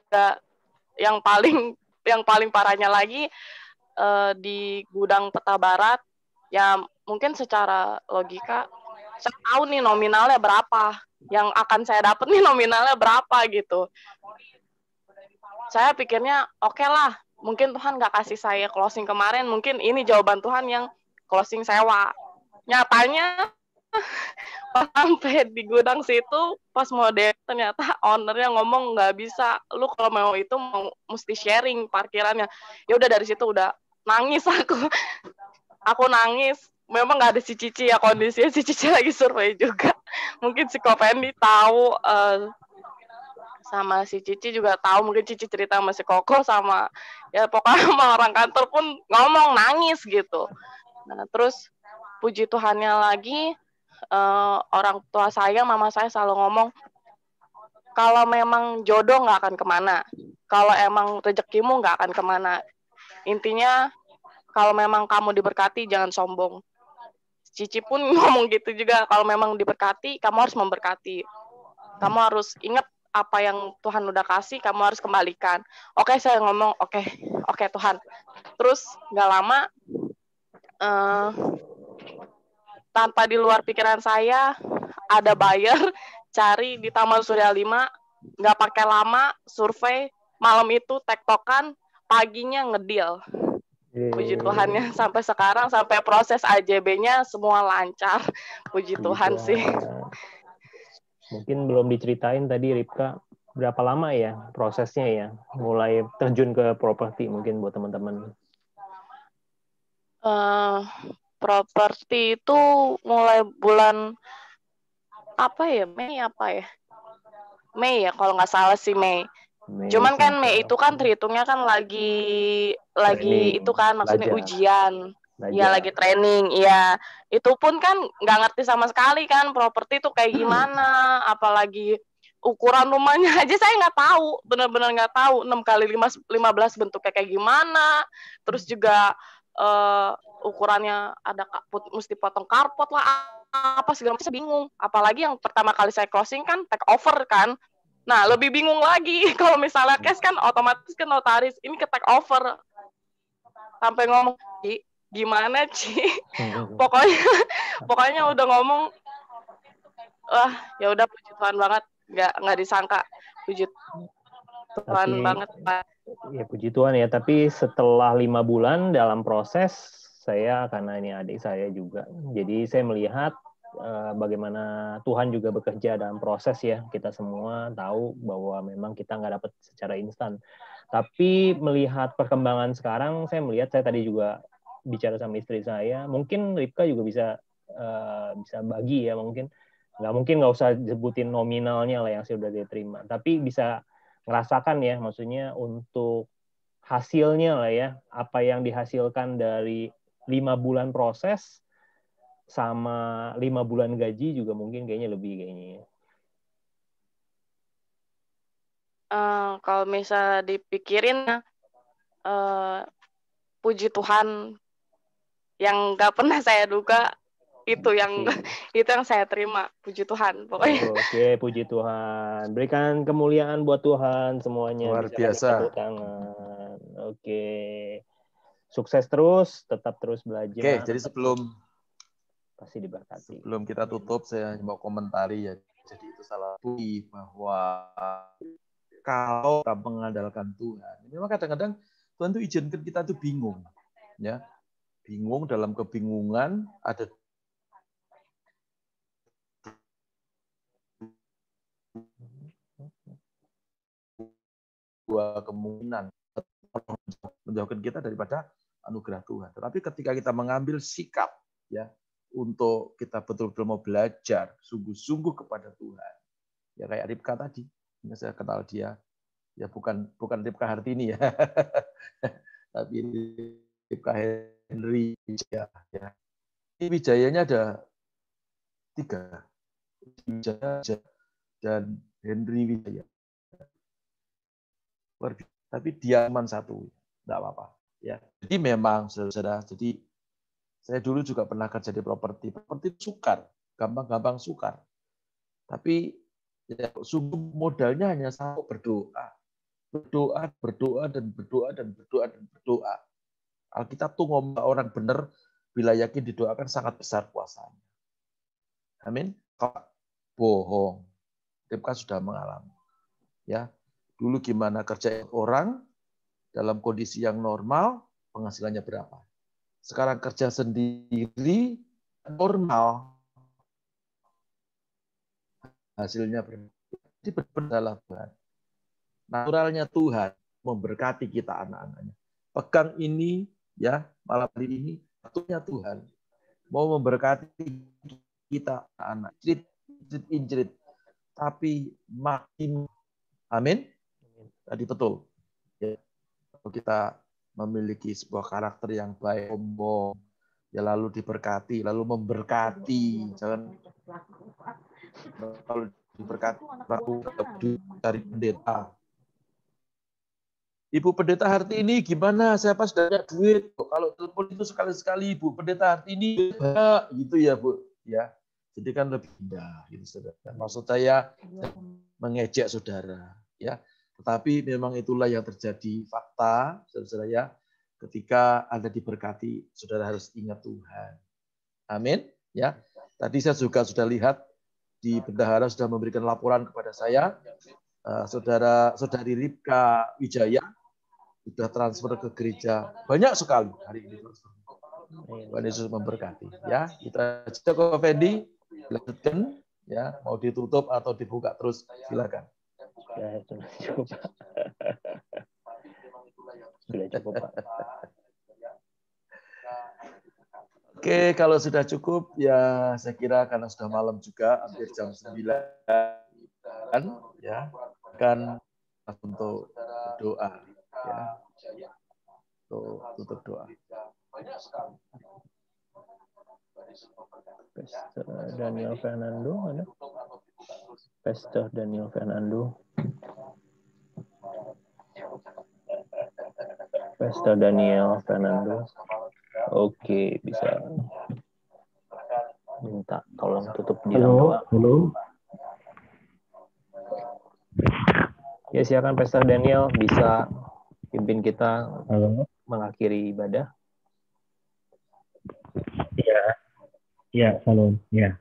yang paling parahnya lagi di gudang Peta Barat, ya mungkin secara logika saya tahu nih nominalnya berapa, yang akan saya dapat nih nominalnya berapa gitu. Saya pikirnya oke lah, mungkin Tuhan nggak kasih saya closing kemarin, mungkin ini jawaban Tuhan yang closing sewa. Nyatanya pas sampai di gudang situ, pas mau ternyata ownernya ngomong nggak bisa, lu kalau mau itu mesti sharing parkirannya. Ya udah dari situ udah nangis aku nangis. Memang nggak ada si Cici ya, kondisinya si Cici lagi survei juga. Mungkin si Ko Fendi tahu, sama si Cici juga tahu, mungkin Cici cerita sama si Koko, sama ya pokoknya sama orang kantor pun ngomong nangis gitu. Nah terus puji Tuhannya lagi, orang tua saya, mama saya selalu ngomong, kalau memang jodoh nggak akan kemana, kalau emang rezekimu nggak akan kemana. Intinya kalau memang kamu diberkati jangan sombong. Cici pun ngomong gitu juga, kalau memang diberkati kamu harus memberkati, kamu harus ingat apa yang Tuhan udah kasih, kamu harus kembalikan. Oke, saya ngomong oke Tuhan. Terus nggak lama, tanpa di luar pikiran saya, ada buyer cari di Taman Surya 5, nggak pakai lama, survei, malam itu tektokan, paginya ngedeal. Puji Tuhannya sampai sekarang, sampai proses AJB-nya semua lancar. Puji Tuhan sih. Mungkin belum diceritain tadi Ripka, berapa lama ya prosesnya ya, mulai terjun ke properti mungkin buat teman-teman. Properti itu mulai bulan Mei ya kalau nggak salah sih Mei. Cuman kan Mei itu kan terhitungnya kan lagi training, itu kan maksudnya ujian. Iya lagi training, iya. Itu pun kan nggak ngerti sama sekali kan properti itu kayak gimana, apalagi ukuran rumahnya aja saya nggak tahu, benar-benar nggak tahu 6x15 bentuknya kayak gimana. Terus juga ukurannya ada mesti potong karpot lah, apa segala macam, bingung. Apalagi yang pertama kali saya closing kan take over kan. Nah, lebih bingung lagi. Kalau misalnya cash kan otomatis ke notaris, ini ke take over. Sampai ngomong, Ci, gimana Ci? Pokoknya udah ngomong, wah ya udah puji Tuhan banget, nggak disangka, puji Tuhan banget Pak. Ya puji Tuhan ya, tapi setelah 5 bulan dalam proses, saya karena ini adik saya juga, jadi saya melihat bagaimana Tuhan juga bekerja dalam proses ya. Kita semua tahu bahwa memang kita nggak dapat secara instan. Tapi melihat perkembangan sekarang, saya melihat, saya tadi juga bicara sama istri saya, mungkin Ripka juga bisa bagi ya, mungkin nggak usah sebutin nominalnya lah yang sudah diterima, tapi bisa ngerasakan ya, maksudnya untuk hasilnya lah ya, apa yang dihasilkan dari 5 bulan proses sama 5 bulan gaji juga mungkin kayaknya lebih kayaknya. Kalau misalnya dipikirin, puji Tuhan yang nggak pernah saya duga itu yang saya terima, puji Tuhan pokoknya. Oke, puji Tuhan. Berikan kemuliaan buat Tuhan semuanya. Luar bisa biasa. tepuk tangan. Oke. Sukses terus, tetap terus belajar. Oke, jadi pasti diberkati. Sebelum kita tutup, saya mau komentari ya. Jadi itu salah satu bahwa kalau kita mengandalkan Tuhan, memang kadang-kadang Tuhan tuh izinkan kita tuh bingung, ya, bingung. Dalam kebingungan ada dua kemungkinan, menjauhkan kita daripada anugerah Tuhan. Tetapi ketika kita mengambil sikap, ya, untuk kita betul-betul mau belajar sungguh-sungguh kepada Tuhan. Ya kayak Ripka tadi, saya kenal dia, ya bukan Ripka Hartini ya, tapi Ripka Henry Wijaya. Ya. Ini Wijayanya ada 3, Wijaya dan Henry Wijaya. Tapi dia cuma 1, nggak apa-apa. Ya, jadi memang saudara, jadi saya dulu juga pernah kerja di properti sukar, gampang-gampang sukar. Tapi ya, sungguh modalnya hanya satu, berdoa. Berdoa dan berdoa dan berdoa dan berdoa. Alkitab tuh ngomong orang benar bila yakin didoakan sangat besar kuasanya. Amin. Kalau bohong, Ripka sudah mengalami. Ya, dulu gimana kerja orang dalam kondisi yang normal, penghasilannya berapa? Sekarang kerja sendiri normal, hasilnya berapa? Jadi berbenarlah Tuhan. Naturalnya Tuhan memberkati kita anak-anaknya. Pegang ini ya, malam hari ini waktunya Tuhan mau memberkati kita anak, jerit, tapi makin, amin. Tadi betul. Ya, kita memiliki sebuah karakter yang baik, sombong, ya lalu diberkati, lalu memberkati. Jangan kalau diberkati, lalu cari pendeta. Ibu Pendeta Hartini gimana? Saya pas sudah ada duit. Kalau telepon itu sekali-sekali Ibu Pendeta Hartini, gitu ya Bu. Ya, jadi kan lebih indah, gitu saudara. Maksud saya mengejek saudara, ya. Tetapi memang itulah yang terjadi, fakta, saudara ya. Ketika Anda diberkati, saudara harus ingat Tuhan. Amin. Ya. Tadi saya juga sudah lihat di bendahara sudah memberikan laporan kepada saya, saudari Ripka Wijaya sudah transfer ke gereja banyak sekali hari ini. Tuhan Yesus memberkati. Ya, kita coba Fendi lanjutkan. Ya, mau ditutup atau dibuka terus silakan. Ya, cukup. Sudah cukup, Pak. Oke, kalau sudah cukup, ya saya kira karena sudah malam juga, hampir jam 9, ya, akan untuk berdoa, ya, tutup doa. Pastor Daniel Fernando ada? Pastor Daniel Fernando. Pastor Daniel Fernando. Oke, bisa minta tolong tutup di dalam doa. Halo. Ya, silakan Pastor Daniel bisa pimpin kita Halo. mengakhiri ibadah. Ya, Shalom. Ya.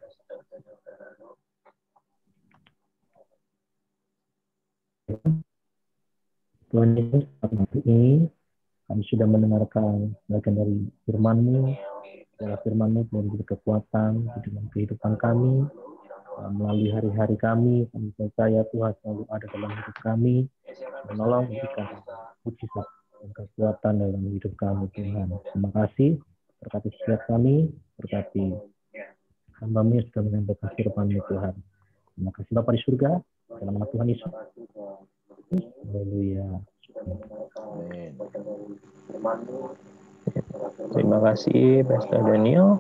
Tuhan Yesus, pada hari ini kami sudah mendengarkan bagian dari firman-Mu. Dalam firman-Mu telah memberi kekuatan di dalam kehidupan kami, melalui hari-hari kami percaya Tuhan selalu ada dalam hidup kami, menolong memberikan mujizat dan kekuatan dalam hidup kami, Tuhan. Terima kasih, berkati setiap kami, berkati hamba-Mu yang sudah menyampaikan firman-Mu, Tuhan. Terima kasih Bapa di surga, dalam nama Tuhan Yesus. Haleluya. Terima kasih Pastor Daniel.